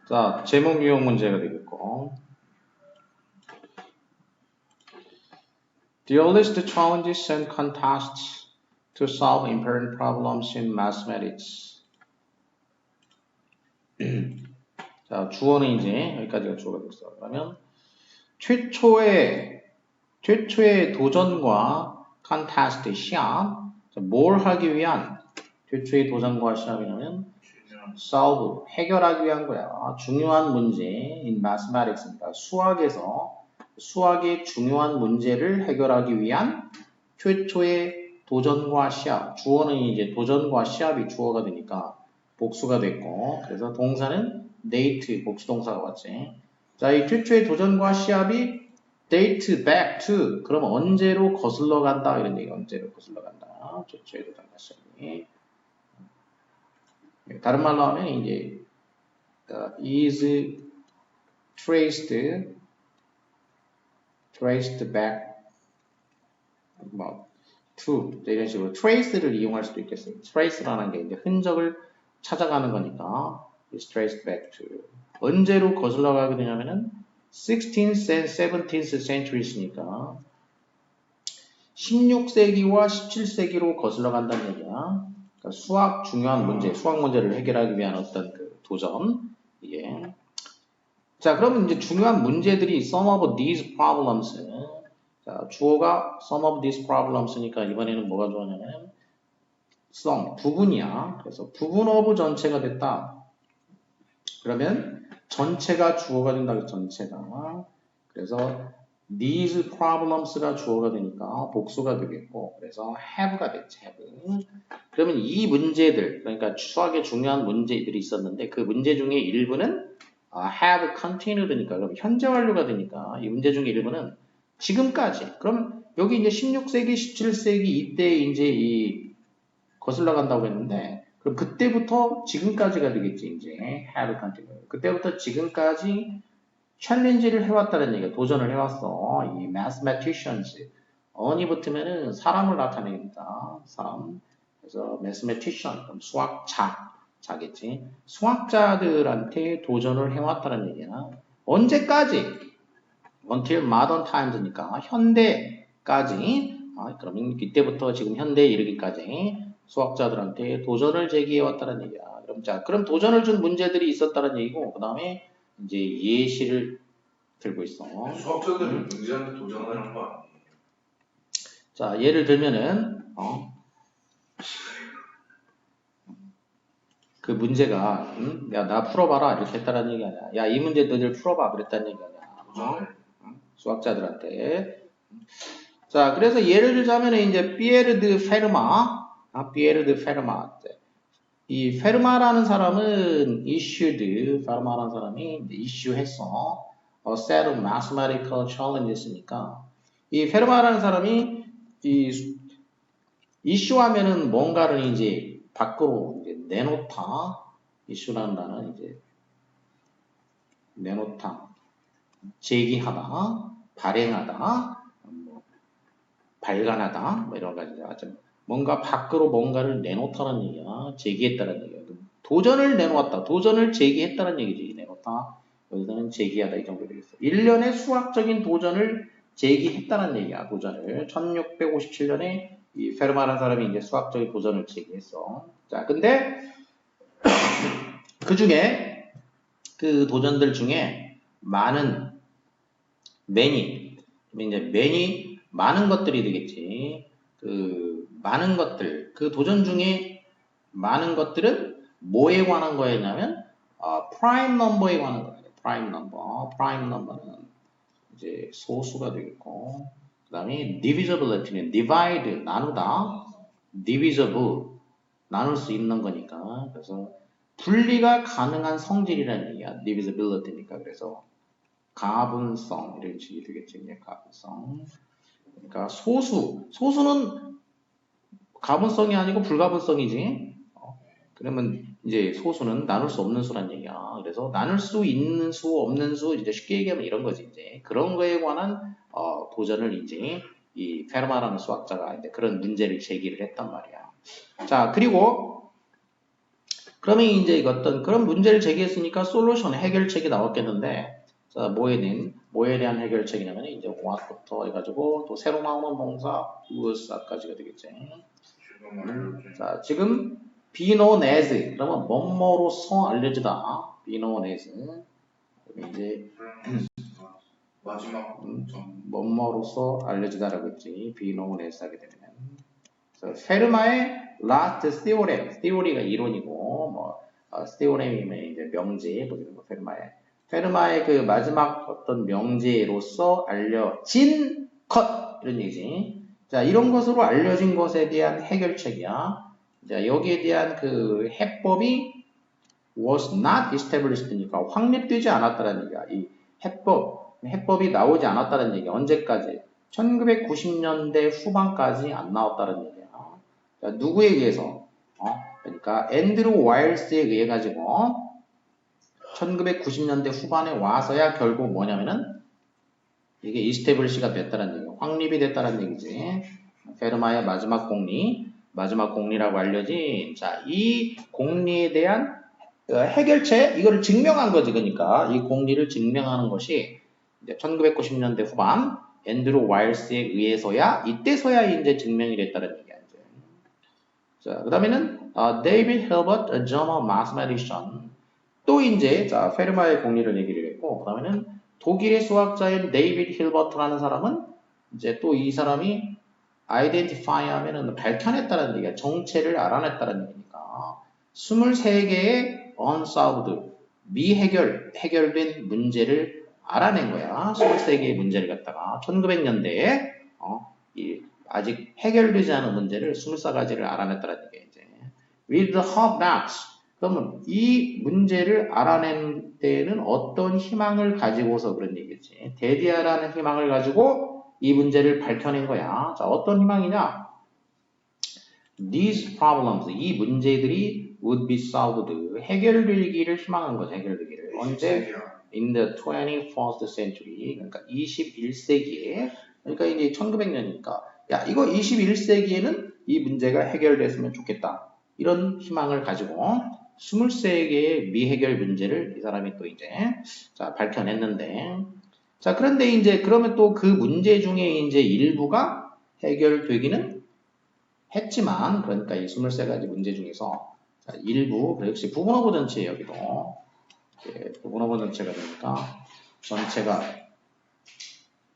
자, 제목 유형 문제가 되겠고. Deal list challenges and contests to solve important problems in mathematics. 자, 주어는 이제 여기까지가 주어가 됐어. 그러면 최초의 도전과 contest 시합. 뭘 하기 위한 최초의 도전과 시합이냐면 solve 해결하기 위한 거야. 중요한 문제 in mathematics니까 수학의 중요한 문제를 해결하기 위한 최초의 도전과 시합. 주어는 이제 도전과 시합이 주어가 되니까 복수가 됐고, 그래서 동사는 date 복수 동사가 왔지. 자, 이 최초의 도전과 시합이 date back to 그럼 언제로 거슬러 간다 이런 얘기. 언제로 거슬러 간다. 최초의 도전과 시합이. 다른 말로 하면 이제 is traced back to 이런 식으로 trace를 이용할 수도 있겠어요. trace라는 게 이제 흔적을 찾아가는 거니까 is traced back to 언제로 거슬러 가게 되냐면은 16th and 17th centuries니까 16세기와 17세기로 거슬러 간다는 얘기야. 그러니까 수학 중요한 문제, 수학 문제를 해결하기 위한 어떤 그 도전. 예. 자, 그러면 이제 중요한 문제들이 some of these problems. 자, 주어가 some of these problems니까 이번에는 뭐가 좋아하냐면 some, 부분이야. 그래서 부분 of 전체가 됐다. 그러면 전체가 주어가 된다. 전체가. 그래서 these problems가 주어가 되니까 복수가 되겠고, 그래서 have가 됐지, have. 그러면 이 문제들, 그러니까 수학의 중요한 문제들이 있었는데 그 문제 중에 일부는 have continued니까 그럼 현재 완료가 되니까 이 문제 중에 일부는 지금까지. 그럼 여기 이제 16세기, 17세기 이때 이제 이 거슬러 간다고 했는데 그럼 그때부터 지금까지가 되겠지 이제 have continued. 그때부터 지금까지 챌린지를 해왔다는 얘기야. 도전을 해왔어. 이 mathematicians. 언이 붙으면은 사람을 나타냅니다. 사람. 그래서 mathematician, 그럼 수학자겠지. 수학자들한테 도전을 해왔다는 얘기야. 언제까지? Until modern times니까 현대까지. 그러면 이때부터 지금 현대에 이르기까지 수학자들한테 도전을 제기해왔다는 얘기야. 그럼 도전을 준 문제들이 있었다는 얘기고, 그 다음에 이제 예시를 들고 있어. 수학자들은 문제한테 도전을 한 거 아니에요? 자, 예를 들면은 그 문제가 야, 나 풀어봐라 이렇게 했다는 얘기 아니야. 야, 이 문제 너희들 풀어봐 그랬다는 얘기 아니야. 수학자들한테. 자, 그래서 예를 들자면 이제 피에르 드 페르마, 이 페르마라는 사람은 페르마라는 사람이 이슈했어. A set of mathematical challenges니까 이 페르마라는 사람이 이 이슈하면은 뭔가를 이제 밖으로 이제 내놓다. 이슈라는 단어는 이제 내놓다, 제기하다, 발행하다, 발간하다, 뭐 이런 가지. 뭔가 밖으로 뭔가를 내놓다는 얘기야. 제기했다는 얘기야. 도전을 내놓았다. 도전을 제기했다는 얘기지. 내놓다. 여기서는 제기하다 이 정도 되겠어. 1년의 수학적인 도전을 제기했다는 얘기야. 도전을. 1657년에 이 페르마라는 사람이 이제 수학적인 도전을 제기했어. 자, 근데 그 중에 그 도전들 중에 많은 많은 것들이 되겠지. 그 많은 것들, 그 도전 중에 많은 것들은 뭐에 관한 거였냐면 프라임 넘버에 관한 거예요. 프라임 넘버는 이제 소수가 되겠고, 그 다음에 divisibility는 divide 나누다, divisible 나눌 수 있는 거니까. 그래서 분리가 가능한 성질이라는 얘기야. divisibility니까. 그래서 가분성 이런 식이 되겠지. 이제 가분성. 그러니까 소수는 가분성이 아니고 불가분성이지. 그러면 이제 소수는 나눌 수 없는 수란 얘기야. 그래서 나눌 수 있는 수, 없는 수, 이제 쉽게 얘기하면 이런 거지. 이제 그런 거에 관한 도전을 이제 이 페르마라는 수학자가 이제 그런 문제를 제기를 했단 말이야. 자, 그리고 그러면 이제 어떤 그런 문제를 제기했으니까 솔루션 해결책이 나왔겠는데, 자, 뭐에 대한 해결책이냐면 이제 what부터 해가지고 또 새로 나오는 동사 whos까지가 되겠지. 지금 알려준 자, 지금 be known as 그러면 뭐뭐로서 알려지다. be known as 그러면 이제 마지막 점. 뭐뭐로서 알려지다라고 했지. be known as 하게 되면. 그래서 페르마의 last theorem, theory가 이론이고 뭐 theorem이면 이제 명제 보시는 거 페르마의 그 마지막 어떤 명제로서 알려진 것 이런 얘기지. 자, 이런 것으로 알려진 것에 대한 해결책이야. 자, 여기에 대한 그 해법이 was not established,니까 확립되지 않았다는 얘기야. 이 해법이 나오지 않았다는 얘기야. 언제까지? 1990년대 후반까지 안 나왔다는 얘기야. 자, 누구에 의해서? 그러니까 앤드루 와일스에 의해 가지고 1990년대 후반에 와서야 결국 뭐냐면은 이게 이스테블리시가 됐다는 얘기야. 확립이 됐다는 얘기지. 페르마의 마지막 공리라고 알려진 자, 이 공리에 대한 해결책 이거를 증명한 거지. 그러니까 이 공리를 증명하는 것이 이제 1990년대 후반 앤드루 와일스에 의해서야 이때서야 이제 증명이 됐다는 얘기야. 이제. 자, 그다음에는 데이비드 힐버트, 저먼 마스메티션. 또 이제 자, 페르마의 공리를 얘기를 했고, 그다음에는 독일의 수학자인 데이비드 힐버트라는 사람은 이제 또 이 사람이 identify 하면은 밝혀냈다는 얘기야. 정체를 알아냈다는 얘기니까. 23개의 unsolved, 해결된 문제를 알아낸 거야. 23개의 문제를 갖다가 1900년대에 아직 해결되지 않은 문제를 24가지를 알아냈다는 얘기야. 이제. With the hope that 그러면 이 문제를 알아낸 때는 어떤 희망을 가지고서 그런 얘기지. 대디아라는 희망을 가지고 이 문제를 밝혀낸 거야. 자, 어떤 희망이냐? These problems, 이 문제들이 would be solved, 해결되기를 희망한 거죠. 해결되기를. 언제? In the 21st century, 그러니까 21세기에, 그러니까 이제 1900년이니까, 야, 이거 21세기에는 이 문제가 해결됐으면 좋겠다. 이런 희망을 가지고 23개의 미해결 문제를 이 사람이 또 이제 자, 밝혀냈는데, 자, 그런데 이제 그러면 또 그 문제 중에 이제 일부가 해결되기는 했지만, 그러니까 이 23가지 문제 중에서 자, 일부, 역시 부분 오브 전체 여기도 부분 오브 전체가 되니까 전체가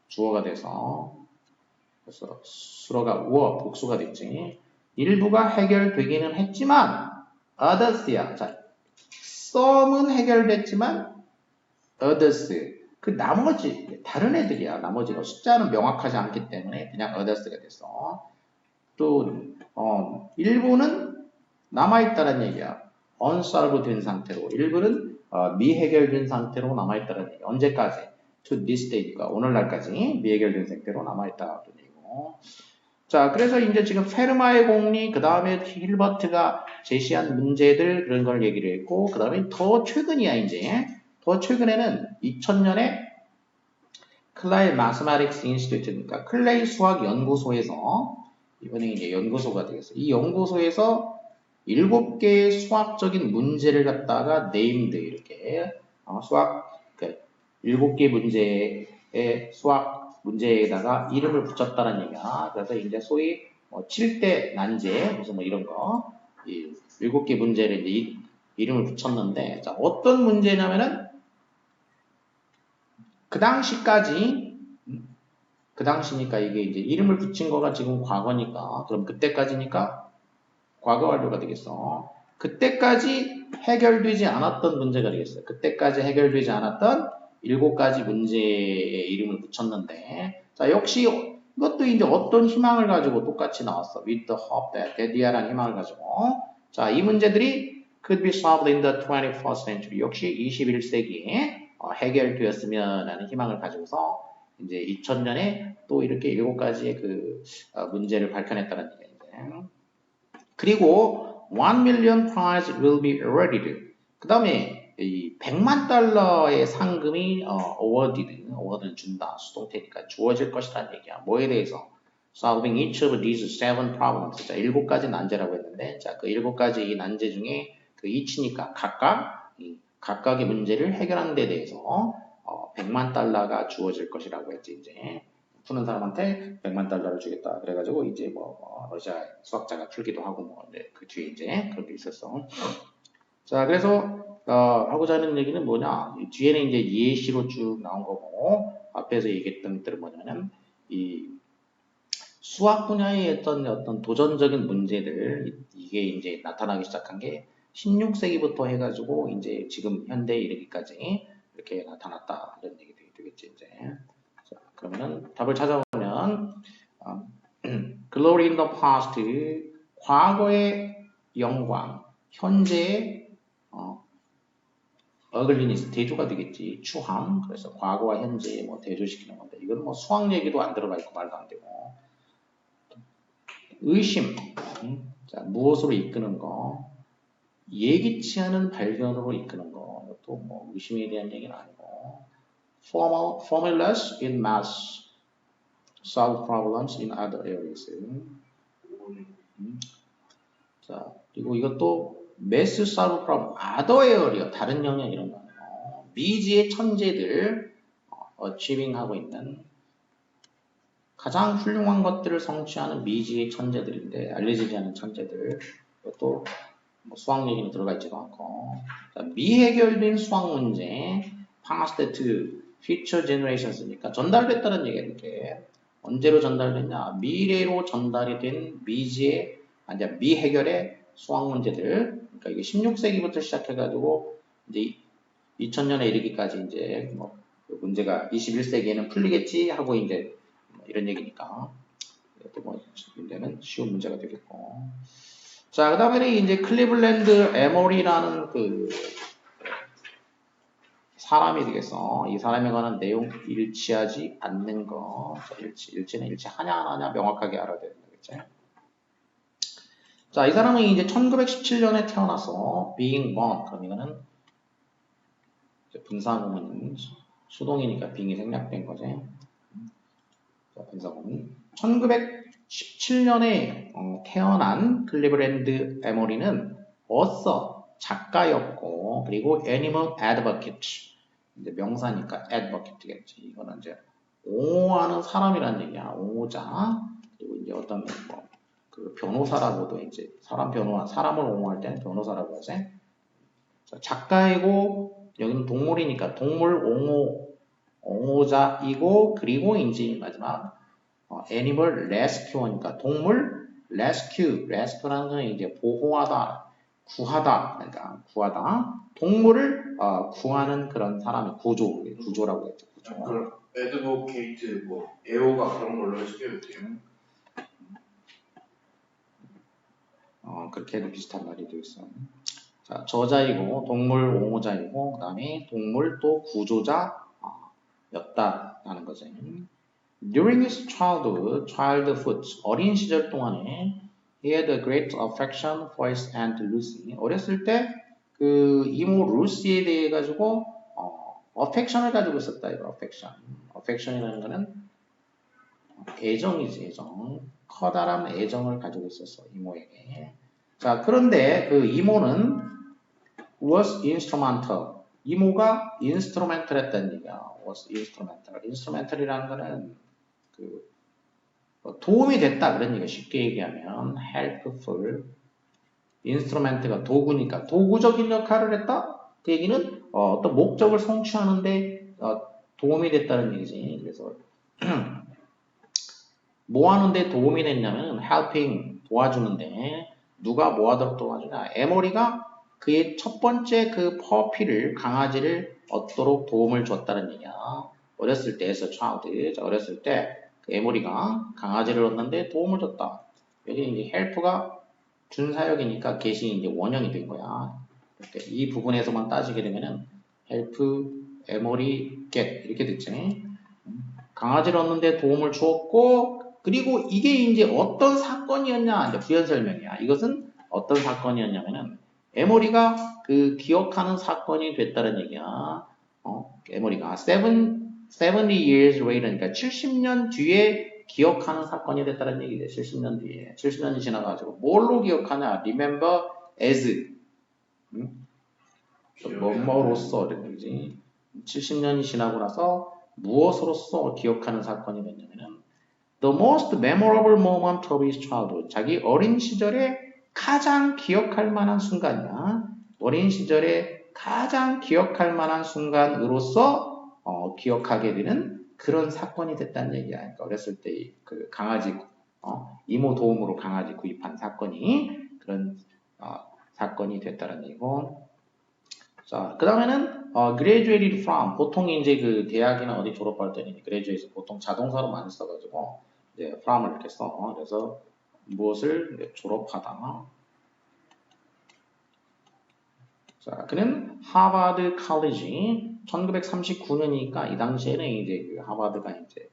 주어가 돼서 그래서 수어가 우어, 복수가 됐지. 일부가 해결되기는 했지만 others야. 자, some은 해결됐지만 others 그 나머지 다른 애들이야. 나머지가 숫자는 명확하지 않기 때문에 그냥 others가 됐어. 또 일부는 남아있다는 얘기야. unsolved 된 상태로. 일부는 미해결된 상태로 남아있다는 얘기. 언제까지? To this day니까 오늘날까지 미해결된 상태로 남아있다는 얘기고. 자, 그래서 이제 지금 페르마의 공리, 그 다음에 힐버트가 제시한 문제들 그런 걸 얘기를 했고, 그 다음에 더 최근이야 이제. 더 최근에는 2000년에 클라이 마스마틱스 인스티튜트, 그러니까 클레이 수학 연구소에서 이번에 이제 연구소가 되겠어. 이 연구소에서 7개의 수학적인 문제를 갖다가 네임드 이렇게 수학 7개 문제의 수학 문제에다가 이름을 붙였다는 얘기야. 그래서 이제 소위 7대 난제 무슨 뭐 이런 거 이 7개 문제를 이제 이름을 붙였는데 자, 어떤 문제냐면은 그 당시니까 이게 이제 이름을 붙인 거가 지금 과거니까 그럼 그때까지니까 과거 완료가 되겠어. 그때까지 해결되지 않았던 문제가 되겠어요. 그때까지 해결되지 않았던 7가지 문제의 이름을 붙였는데 자 역시 이것도 이제 어떤 희망을 가지고 똑같이 나왔어. With the hope that, 대디아라는 희망을 가지고 자 이 문제들이 could be solved in the 21st century 역시 21세기에 해결되었으면 하는 희망을 가지고서 이제 2000년에 또 이렇게 7가지의 그 문제를 밝혀냈다는 얘기예요. 그리고 1 million prize will be awarded. 그 다음에 이 100만 달러의 상금이 award는 준다. 수동태니까 주어질 것이라는 얘기야. 뭐에 대해서? Solving each of these 7 problems. 자, 7가지 난제라고 했는데, 자, 그 7가지 이 난제 중에 그 each니까 각각의 문제를 해결하는 데 대해서 100만 달러가 주어질 것이라고 했지. 이제 푸는 사람한테 100만 달러를 주겠다. 그래가지고 이제 러시아 수학자가 풀기도 하고 그 뒤에 이제 그런 게 있었어. 자, 그래서 하고자 하는 얘기는 뭐냐? 뒤에는 이제 예시로 쭉 나온 거고 앞에서 얘기했던 것들은 뭐냐면 이 수학 분야의 어떤 도전적인 문제들 이게 이제 나타나기 시작한 게 16세기부터 해가지고 이제 지금 현대에 이르기까지 이렇게 나타났다 이런 얘기 되겠지 이제. 자, 그러면은 답을 찾아보면 Glory in the past 과거의 영광, 현재의 ugliness 대조가 되겠지 추함. 그래서 과거와 현재 대조시키는 건데 이건 수학 얘기도 안 들어가 있고 말도 안 되고. 의심, 자, 무엇으로 이끄는 거, 예기치 않은 발견으로 이끄는 거, 이것도 의심에 대한 얘기는 아니고, formulas in math, solve problems in other areas. 자, 그리고 이것도 math solve problem, other area, 다른 영역 이런 거 아니고, 미지의 천재들, achieving 하고 있는 가장 훌륭한 것들을 성취하는 미지의 천재들인데 알려지지 않은 천재들 이것도 수학 얘기는 들어가 있지도 않고 자, 미해결된 수학 문제 past to future generations니까 전달됐다는 얘기야 이렇게 언제로 전달됐냐 미래로 전달이 된 미지의 미해결의 수학 문제들 그러니까 이게 16세기부터 시작해가지고 이제 2000년에 이르기까지 이제 그 문제가 21세기에는 풀리겠지 하고 이제 이런 얘기니까 이것도 문제는 쉬운 문제가 되겠고 자 그 다음에 이제 클리블랜드 에머리라는 그 사람이 되겠어 이 사람에 관한 내용 일치하지 않는 거 자, 일치는 일치하냐 안 하냐 명확하게 알아야 되는 거겠지 자 이 사람은 이제 1917년에 태어나서 being born 그럼 이거는 분사구문 수동이니까 being이 생략된 거지 분사구문 1917년에 태어난 클리블랜드 에머리는 어서 작가였고 그리고 애니멀 애드버킷 이제 명사니까 애드버킷이겠지 이거는 이제 옹호하는 사람이라는 얘기야 옹호자 그리고 이제 어떤 그 변호사라고도 이제 사람을 옹호할 때는 변호사라고 하지 자, 작가이고 여기는 동물이니까 동물 옹호자이고 그리고 이제 마지막 애니멀 레스큐어니까 동물 레스큐라는 건 이제 보호하다 구하다 그러니까 구하다 동물을 구하는 그런 사람이 구조라고 했죠 구조. 그럼 애드보케이트 애호가 그런 걸로 해석해도 돼요? 그렇게 해도 비슷한 말이 되겠어. 자 저자이고 동물 옹호자이고 그 다음에 동물 또 구조자였다라는 거죠. During his childhood, 어린 시절 동안에 he had a great affection for his aunt Lucy. 어렸을 때 그 이모 루시에 대해 가지고 affection을 가지고 있었다 이거 affection이라는 거는 애정이지 애정. 커다란 애정을 가지고 있었어 이모에게. 자 그런데 그 이모는 was instrumental. 이모가 instrumental했다는 얘기야. was instrumental. instrumental이라는 거는 그 도움이 됐다 그런 얘기가 쉽게 얘기하면 helpful instrument가 도구니까 도구적인 역할을 했다 그 얘기는 어떤 목적을 성취하는데 도움이 됐다는 얘기지 그래서 뭐 하는데 도움이 됐냐면 helping 도와주는데 누가 뭐 하도록 도와주냐 에머리가 그의 첫 번째 그 퍼피를 강아지를 얻도록 도움을 줬다는 얘기야 어렸을 때에서 child 어렸을 때 에모리가 강아지를 얻는데 도움을 줬다. 여기 이제 help가 준사역이니까 get이 이제 원형이 된 거야. 이렇게 이 부분에서만 따지게 되면은 help, 에모리, get 이렇게 됐지. 강아지를 얻는데 도움을 주었고 그리고 이게 이제 어떤 사건이었냐 이제 부연 설명이야. 이것은 어떤 사건이었냐면은 에모리가 그 기억하는 사건이 됐다는 얘기야. 에모리가 70 years later, 그러니까 70년 뒤에 기억하는 사건이 됐다는 얘기죠. 70년 뒤에. 70년이 지나가지고 뭘로 기억하냐? Remember as 뭐로써 이런 거지. 70년이 지나고 나서 무엇으로서 기억하는 사건이 됐냐면은 The most memorable moment of his childhood. 자기 어린 시절에 가장 기억할 만한 순간이야. 어린 시절에 가장 기억할 만한 순간으로서 기억하게 되는 그런 사건이 됐다는 얘기야. 그러니까 어렸을 때 그 강아지 이모 도움으로 강아지 구입한 사건이 그런 사건이 됐다는 얘기고. 자, 그 다음에는 graduated from. 보통 이제 그 대학이나 어디 졸업할 때는 graduate에서 보통 자동사로 많이 써가지고 이제 from을 이렇게 써. 그래서 무엇을 졸업하다. 자, 그는 하버드 칼리지 1939년이니까 이 당시에는 이제 그 하버드가 이제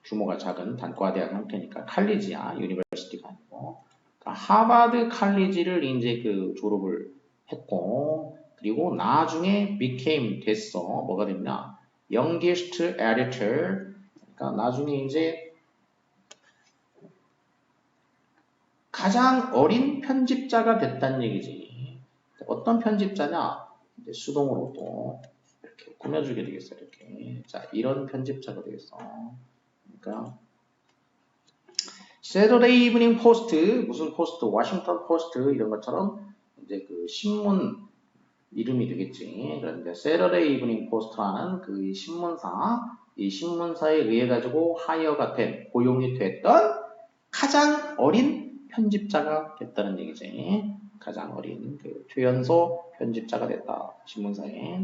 규모가 작은 단과대학 형태니까 칼리지야, 유니버시티가 아니고. 그러니까 하버드 칼리지를 이제 그 졸업을 했고, 그리고 나중에 became 됐어. 뭐가 됐냐? youngest editor. 그러니까 나중에 이제 가장 어린 편집자가 됐다는 얘기지. 어떤 편집자냐? 이제 수동으로 또 이렇게 꾸며주게 되겠어. 이렇게. 자, 이런 편집자가 되겠어. 그러니까 Saturday Evening Post, 무슨 포스트, 워싱턴 포스트 이런 것처럼 이제 그 신문 이름이 되겠지. 그런데 Saturday Evening Post라는 그 신문사, 이 신문사에 의해 가지고 하이어가 된, 고용이 됐던 가장 어린 편집자가 됐다는 얘기지. 가장 어린 그 최연소 편집자가 됐다. 신문사에.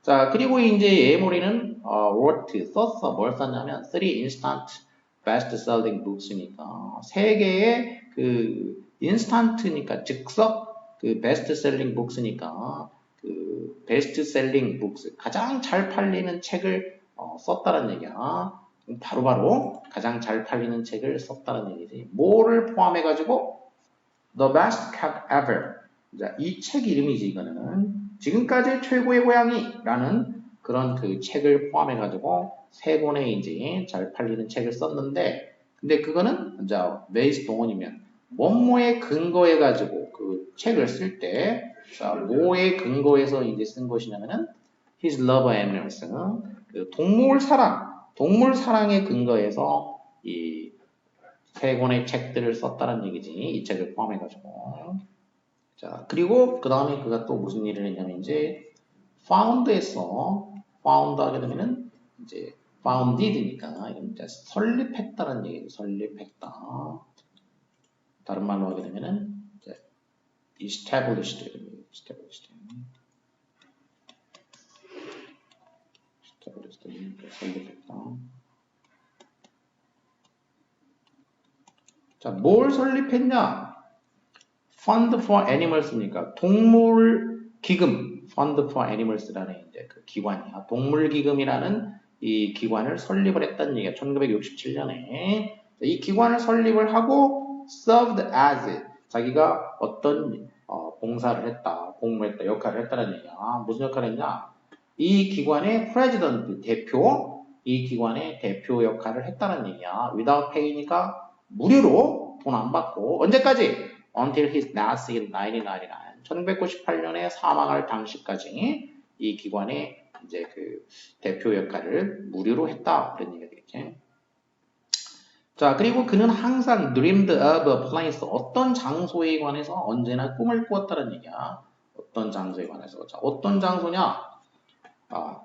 자, 그리고 이제 예모리는 wrote, 썼어. 뭘 썼냐면 3 instant best-selling books니까 세 개의 그 인스턴트니까 즉석 그 베스트셀링 북스니까 그 베스트셀링 북스 가장 잘 팔리는 책을 썼다는 얘기야. 바로바로 가장 잘 팔리는 책을 썼다는 얘기지. 뭐를 포함해가지고 The best cat ever. 이 책 이름이지 이거는. 지금까지 최고의 고양이라는 그런 그 책을 포함해가지고 세 권의 이제 잘 팔리는 책을 썼는데, 근데 그거는 이제 based on이면 뭐뭐에 근거해가지고 그 책을 쓸 때, 자, 뭐에 근거해서 이제 쓴 것이냐면은 his love of animals, 그 동물 사랑에 근거해서 이 세 권의 책들을 썼다는 얘기지. 이 책을 포함해가지고. 자, 그리고 그 다음에 그가 또 무슨 일을 했냐면 이제 found에서 found 하게 되면은 이제 founded니까 이제 설립했다는 얘기죠. 설립했다. 다른 말로 하게 되면은 이제 established. 설립했다. 자, 뭘 설립했냐? Fund for Animals니까 동물 기금, Fund for Animals라는 이제 그 기관이야. 동물 기금이라는 이 기관을 설립을 했다는 얘기야. 1967년에 이 기관을 설립을 하고 served as 자기가 어떤 봉사를 했다, 복무했다, 역할을 했다는 얘기야. 무슨 역할을 했냐? 이 기관의 president 대표, 이 기관의 대표 역할을 했다는 얘기야. without pay니까 무료로 돈 안 받고 언제까지? Until his death in 1999. 1998년에 사망할 당시까지 이 기관의 이제 그 대표 역할을 무료로 했다. 그런 얘기가 되겠지. 자, 그리고 그는 항상 dreamed of a place. 어떤 장소에 관해서 언제나 꿈을 꾸었다는 얘기야. 어떤 장소에 관해서. 자, 어떤 장소냐?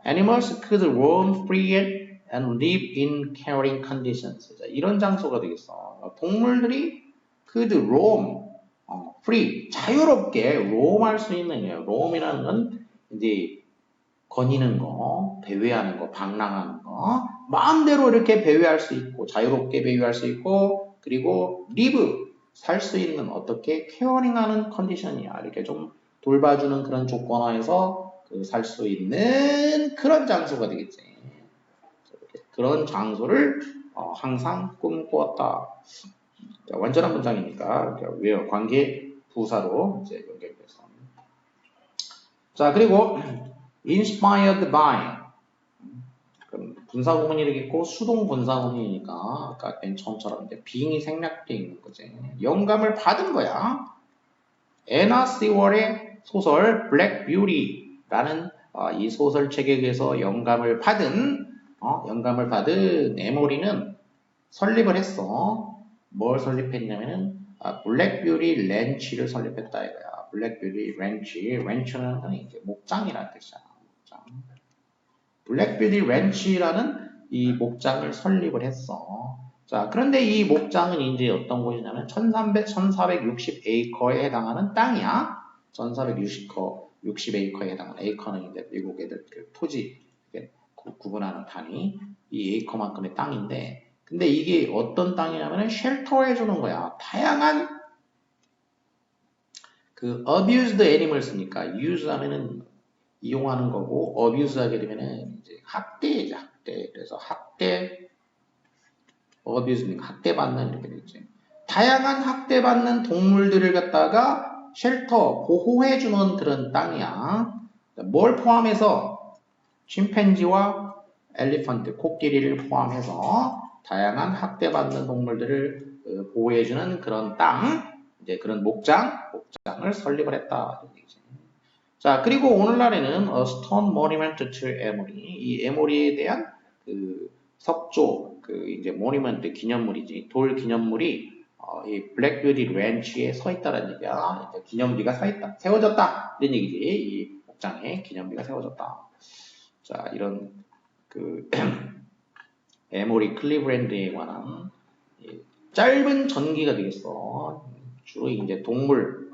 Animals could roam free and live in caring conditions. 자, 이런 장소가 되겠어. 동물들이 could roam, free, 자유롭게 roam할 수 있는 거예요. roam이라는 건 이제 거니는 거, 배회하는 거, 방랑하는 거, 마음대로 이렇게 배회할 수 있고, 자유롭게 배회할 수 있고, 그리고 live, 살 수 있는 어떻게 caring하는 컨디션이야. 이렇게 좀 돌봐주는 그런 조건하에서 살 수 있는 그런 장소가 되겠지. 그런 장소를 항상 꿈꾸었다. 자, 완전한 문장이니까 외워 관계 부사로 이제 연결돼서. 자, 그리고 inspired by 그럼 분사구문이 되겠고 수동 분사구문이니까 아까 맨 처음처럼 이제 being이 생략되어 있는 거지. 영감을 받은 거야. 에나 시월의 소설 블랙 뷰티라는 이 소설책에서 영감을 받은 에모리는 설립을 했어. 뭘 설립했냐면은 블랙 뷰티 렌치를 설립했다 이거야. 블랙 뷰티 렌치는 이제 목장이라는 뜻이잖아. 목장. 블랙 뷰티 렌치라는 이 목장을 설립을 했어. 자, 그런데 이 목장은 이제 어떤 곳이냐면 1460에이커에 해당하는 땅이야. 1460에이커에 해당하는 에이커는 이제 미국 애들 그 토지 구분하는 단위. 이 에이커만큼의 땅인데, 근데 이게 어떤 땅이냐면 쉘터 해주는 거야. 다양한 그 abused animals니까 use 하면은 이용하는 거고 abuse 하게 되면은 이제 학대이죠. 학대. 그래서 abuse니까 학대받는 이렇게 되지. 다양한 학대받는 동물들을 갖다가 쉘터 보호해주는 그런 땅이야. 뭘 포함해서 침팬지와 엘리펀트, 코끼리를 포함해서 다양한 학대받는 동물들을 보호해주는 그런 땅, 이제 그런 목장을 설립을 했다. 자, 그리고 오늘날에는 Stone Monument to Emory, 이 에모리에 대한 그 석조, 그 이제 모니먼트 기념물이지, 돌 기념물이 이 블랙뷰티 렌치에 서 있다는 얘기야. 이제 기념비가 세워졌다 이런 얘기지. 이 목장에 기념비가 세워졌다. 자, 이런 그 에모리 클리브랜드에 관한 짧은 전기가 되겠어. 주로 이제 동물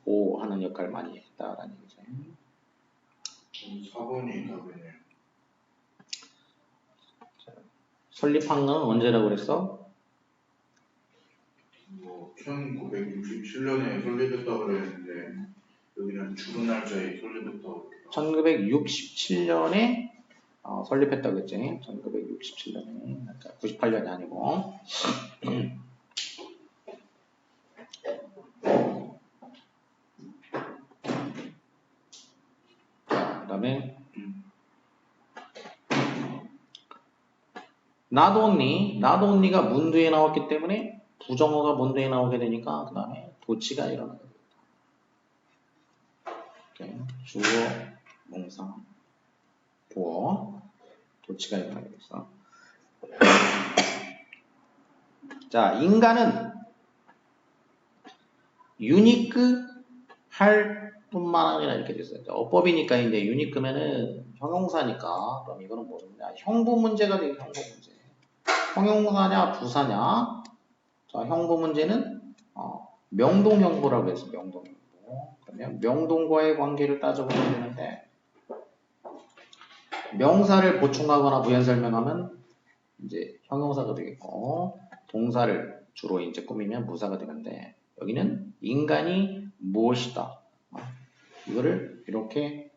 보호하는 역할을 많이 했다라는 얘기죠. 4번이 답이네. 설립한 건 언제라고 그랬어? 뭐 1967년에 설립했다고 그랬는데 여기는 죽은 날짜에 설립했다고. 1967년에 설립했다고 했지. 1967년에. 그러니까 98년이 아니고. 그 다음에 not only가 문두에 나왔기 때문에 부정어가 문두에 나오게 되니까 그 다음에 도치가 일어나게 됩니다. 주어, 동사, 보어, 도치가 일어나게 됐어. 자, 인간은 유니크 할 뿐만 아니라 이렇게 됐어요. 어법이니까 이제 유니크면은 형용사니까 그럼 이거는 뭐냐? 형부 문제가 되게 형부 문제. 형용사냐 부사냐? 자, 형부 문제는 명동형부라고 해서 명동형부. 그러면 명동과의 관계를 따져보면 되는데 명사를 보충하거나 부연 설명하면 이제 형용사가 되겠고 동사를 주로 이제 꾸미면 부사가 되는데 여기는 인간이 무엇이다. 이거를 이렇게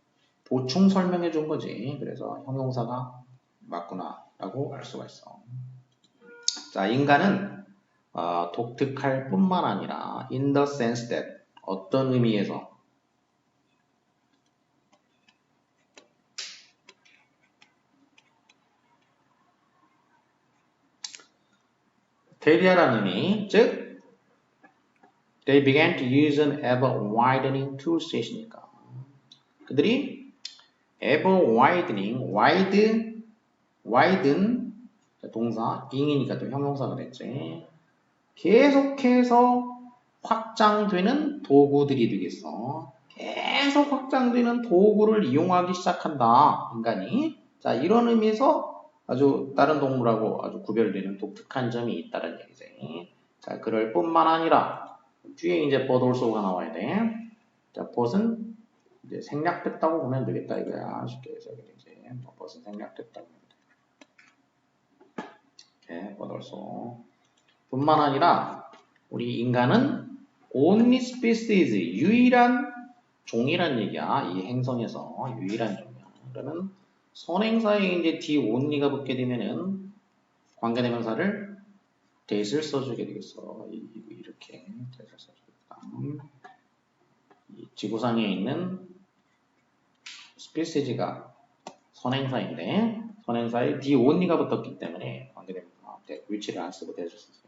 보충 설명해 준 거지. 그래서 형용사가 맞구나 라고 알 수가 있어. 자, 인간은 독특할 뿐만 아니라 in the sense that 어떤 의미에서 대비하라는 의미, 즉 they began to use an ever widening toolset이니까 그들이 ever widening, widen 동사, ing이니까 또 형용사가 됐지. 계속해서 확장되는 도구들이 되겠어. 계속 확장되는 도구를 이용하기 시작한다. 인간이. 자, 이런 의미에서 아주 다른 동물하고 아주 구별되는 독특한 점이 있다는 얘기지. 자, 그럴 뿐만 아니라 뒤에 이제 but also가 나와야 돼. 자, but은 이제 생략됐다고 보면 되겠다 이거야. 쉽게 해서 이제 but은 생략됐다고 보면 돼. 네, but also. 뿐만 아니라 우리 인간은 only species, 유일한 종이란 얘기야. 이 행성에서 유일한 종이야. 그러면 선행사에 이제 the only가 붙게 되면은 관계대명사를 that을 써주게 되겠어. 이렇게 that을 써주겠다. 이 지구상에 있는 스피시즈가 선행사인데 선행사에 the only가 붙었기 때문에 관계대명사 위치를 안 쓰고 that을 썼어요.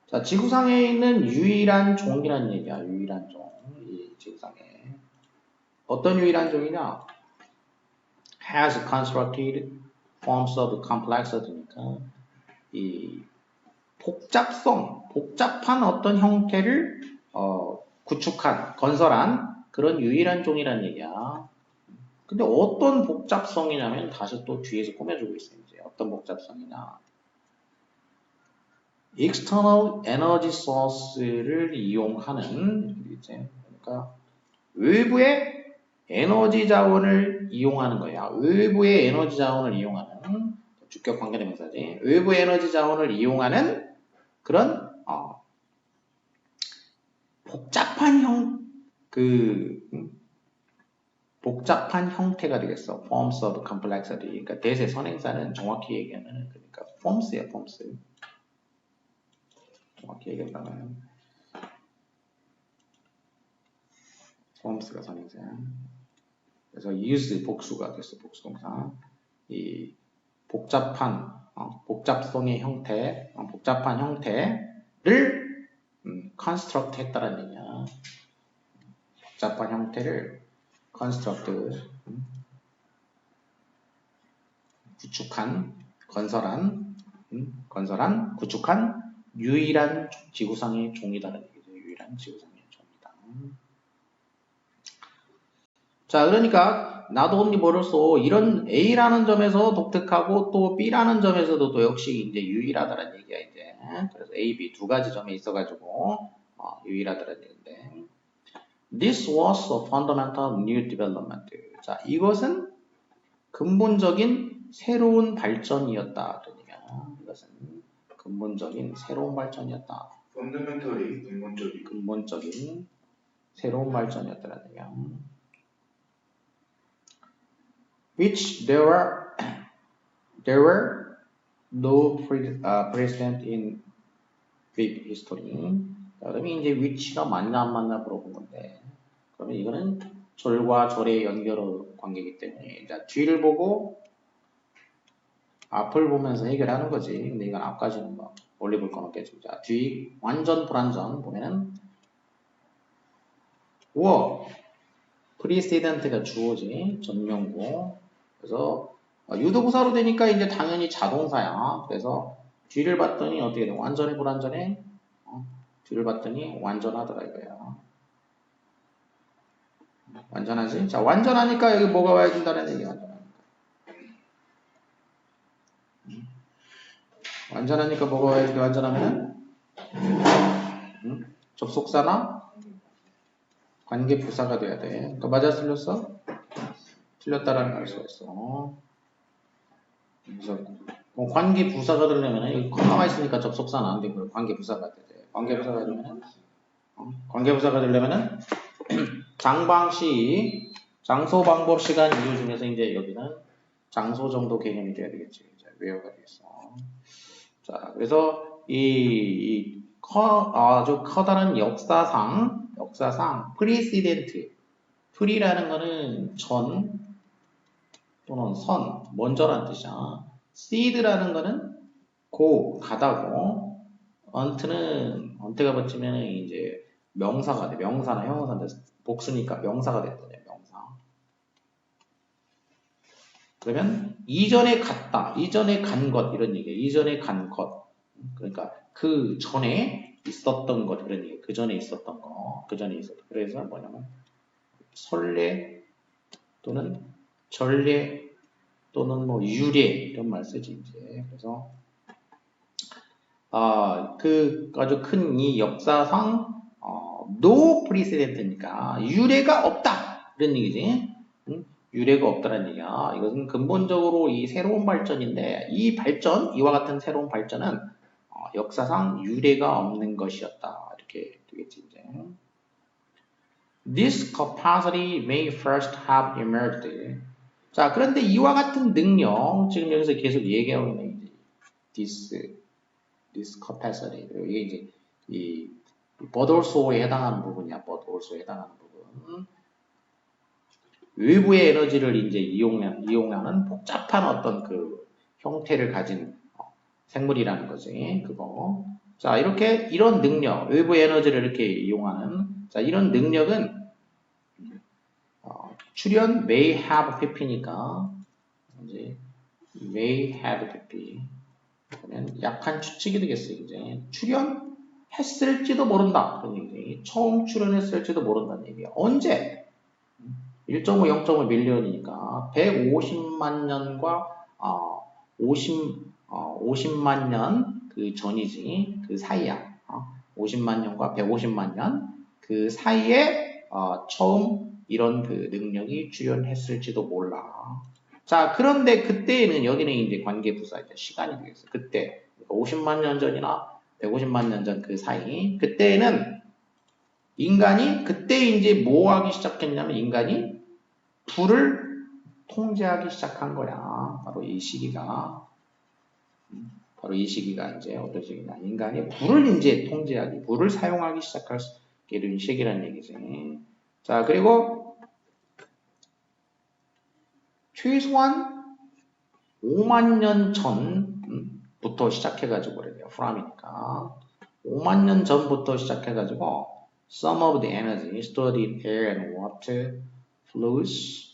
자, 지구상에 있는 유일한 종이라는 얘기야. 유일한 종. 이 지구상에. 어떤 유일한 종이냐? has constructed forms of complexity니까 이 복잡한 어떤 형태를 구축한, 건설한 그런 유일한 종이라는 얘기야. 근데 어떤 복잡성이냐면 다시 또 뒤에서 꾸며주고 있어요. 이제 어떤 복잡성이냐? external energy source를 이용하는 이제 그러니까 외부의 에너지 자원을 이용하는 거야. 외부의 에너지 자원을 이용하는 주격 관계대명사지. 외부의 에너지 자원을 이용하는 그런 복잡한 형태가 되겠어. forms of complexity. 그러니까 대세 선행사는 정확히 얘기하면 그러니까 forms야, forms. 정확히 얘기한다면 forms가 선행사야. 그래서 use 복수가 됐어, 복수동사. 이 복잡성의 형태, 복잡한 형태를 construct 했다라는 얘기야. 복잡한 형태를 construct, 구축한, 건설한, 구축한 유일한 지구상의 종이다라는 얘기죠. 유일한 지구상의 종이다. 자, 그러니까 나도 없니 모를소 이런 A라는 점에서 독특하고 또 B라는 점에서도 또 역시 이제 유일하다는 얘기야 이제. 그래서 A, B 두 가지 점에 있어가지고 유일하다는 얘기인데. This was a fundamental new development. 자, 이것은 근본적인 새로운 발전이었다. 그러니까 이것은 근본적인 새로운 발전이었다. 펀더멘털이 근본적인 새로운 발전이었다는 얘기야. Which there were no precedent in big history. 자, 그러면 이제 which가 맞나 안 맞나 물어본 건데, 그러면 이거는 절과 절의 연결 관계이기 때문에, 자, 뒤를 보고 앞을 보면서 해결하는 거지. 근데 이건 앞까지는 뭐 올려 볼 건 없겠죠. 자, 뒤 완전 불완전 보면은 were precedent가 주어지 전명구. 그래서 유도부사로 되니까 이제 당연히 자동사야. 그래서 뒤를 봤더니 어떻게 돼? 완전해 불완전해? 뒤를 봤더니 완전하더라 이거야. 완전하지? 자, 완전하니까 여기 뭐가 와야 된다는 얘기야. 완전하니까 뭐가 와야 돼? 완전하면은 접속사나 관계부사가 돼야 돼. 그러니까 맞아 틀렸어? 틀렸다라는 걸 알 수가 있어. 그래서 관계부사가 되려면 여기 컴마가 있으니까 접속사는 안 되고 관계부사가 돼야 돼. 관계부사가 되려면은 장방시, 장소, 방법, 시간, 이유 중에서 이제 여기는 장소 정도 개념이 돼야 되겠지. 이제 외워가 되겠어. 자, 그래서 아주 커다란 역사상 precedent, pre라는 거는 전 또는 선, 먼저란 뜻이야. seed라는 거는 가다고, unte가 붙이면 이제 명사가 돼. 명사나 형용사인데 복수니까 명사가 됐더니 명사. 그러면 이전에 갔다, 이전에 간 것 이런 얘기야. 이전에 간 것. 그러니까 그 전에 있었던 것 이런 얘기. 그 전에 있었던 거. 그 전에 있었던. 그래서 뭐냐면 설례 또는 전례 또는 뭐 유례 이런 말 쓰지 이제. 그래서 그 아주 큰 이 역사상 no precedent니까 유례가 없다 이런 얘기지. 유례가 없다는 얘기야. 이것은 근본적으로 이 새로운 발전인데 이 발전, 이와 같은 새로운 발전은 역사상 유례가 없는 것이었다. 이렇게 되겠지 이제. This capacity may first have emerged. 자, 그런데 이와 같은 능력, 지금 여기서 계속 얘기하고 있는 this capacity. 이게 이제 이 but also에 해당하는 부분이야. but also에 해당하는 부분. 외부의 에너지를 이제 이용하는 복잡한 어떤 그 형태를 가진 생물이라는 거지. 그거. 자, 이런 능력, 외부 에너지를 이렇게 이용하는, 자, 이런 능력은 출연 may have pp니까 이제 may have pp. 그러면 약한 추측이 되겠어요. 이제 출연했을지도 모른다. 그런 얘기. 처음 출연했을지도 모른다는 얘기야. 언제? 1.5, 0.5 밀리언이니까 150만 년과 50만 년 그 전이지. 그 사이야. 50만 년과 150만 년 그 사이에 처음 이런 그 능력이 출현했을지도 몰라. 자, 그런데 그때에는 여기는 이제 관계부사 이제 시간이 되겠어요. 그때 50만 년 전이나 150만 년 전 그 사이 그때에는 인간이 그때 이제 뭐 하기 시작했냐면 인간이 불을 통제하기 시작한 거야. 바로 이 시기가 이제 어떤 시기냐. 인간이 불을 이제 통제하기, 불을 사용하기 시작할 이런 시기라는 얘기지. 자, 그리고 최소한 5만 년 전부터 시작해가지고 그래요. 프람이니까. 5만 년 전부터 시작해가지고 some of the energy stored in air and water fluids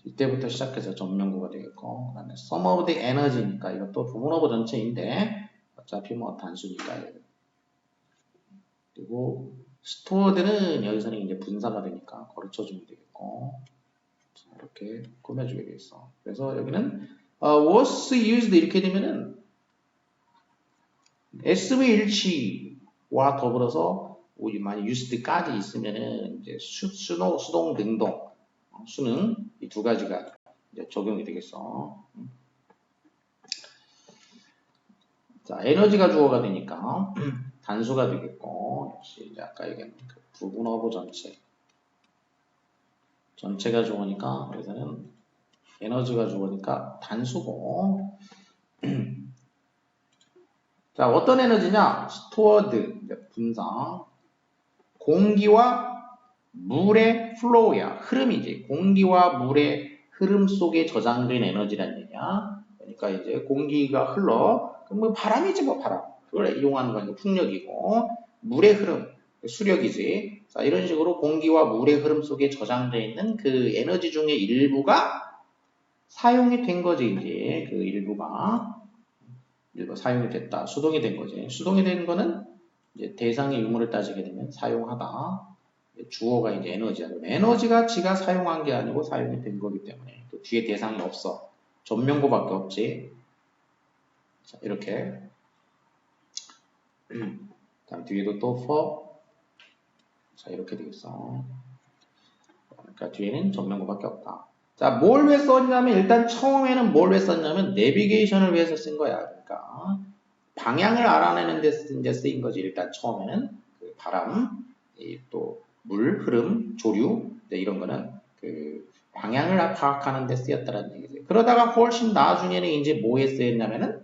이때부터 시작해서 전명구가 되겠고 그 다음에 some of the energy니까 이것도 부분어부 전체인데 어차피 뭐 단수니까 그리고 stored는 여기서는 이제 분사가 되니까 거르쳐주면 되겠고 자, 이렇게 꾸며주게 되겠어. 그래서 여기는 was used 이렇게 되면은 SV 일치와 더불어서 만약 used까지 있으면은 이제 수동, 능동, 수능 이 두 가지가 이제 적용이 되겠어. 자, 에너지가 주어가 되니까 단수가 되겠고 역시 이제 아까 얘기한 그 부분어부 전체가 주어니까 여기서는 에너지가 주어니까 단수고. 자, 어떤 에너지냐? stored, 분사. 공기와 물의 flow야. 흐름이지. 공기와 물의 흐름 속에 저장된 에너지란 얘기야. 그러니까 이제 공기가 흘러. 그럼 뭐 바람이지 뭐 바람. 그걸 이용하는 거니까 풍력이고. 물의 흐름, 수력이지. 자, 이런 식으로 공기와 물의 흐름 속에 저장되어 있는 그 에너지 중에 일부가 사용이 된 거지, 이제. 그 일부가 사용이 됐다. 수동이 된 거지. 수동이 된 거는 이제 대상의 유무를 따지게 되면 사용하다. 주어가 이제 에너지야. 에너지가 지가 사용한 게 아니고 사용이 된 거기 때문에 또 뒤에 대상이 없어. 전명구밖에 없지. 자, 이렇게. 다음 뒤에도 또 for. 자, 이렇게 되겠어. 그러니까 뒤에는 전명구밖에 없다. 자, 뭘 왜 썼냐면 일단 처음에는 뭘 왜 썼냐면 내비게이션을 위해서 쓴 거야. 그러니까 방향을 알아내는 데 쓰인 거지. 일단 처음에는 그 바람, 또 물, 흐름, 조류 이런 거는 그 방향을 파악하는 데 쓰였다는 얘기죠. 그러다가 훨씬 나중에는 이제 뭐에 쓰였냐면은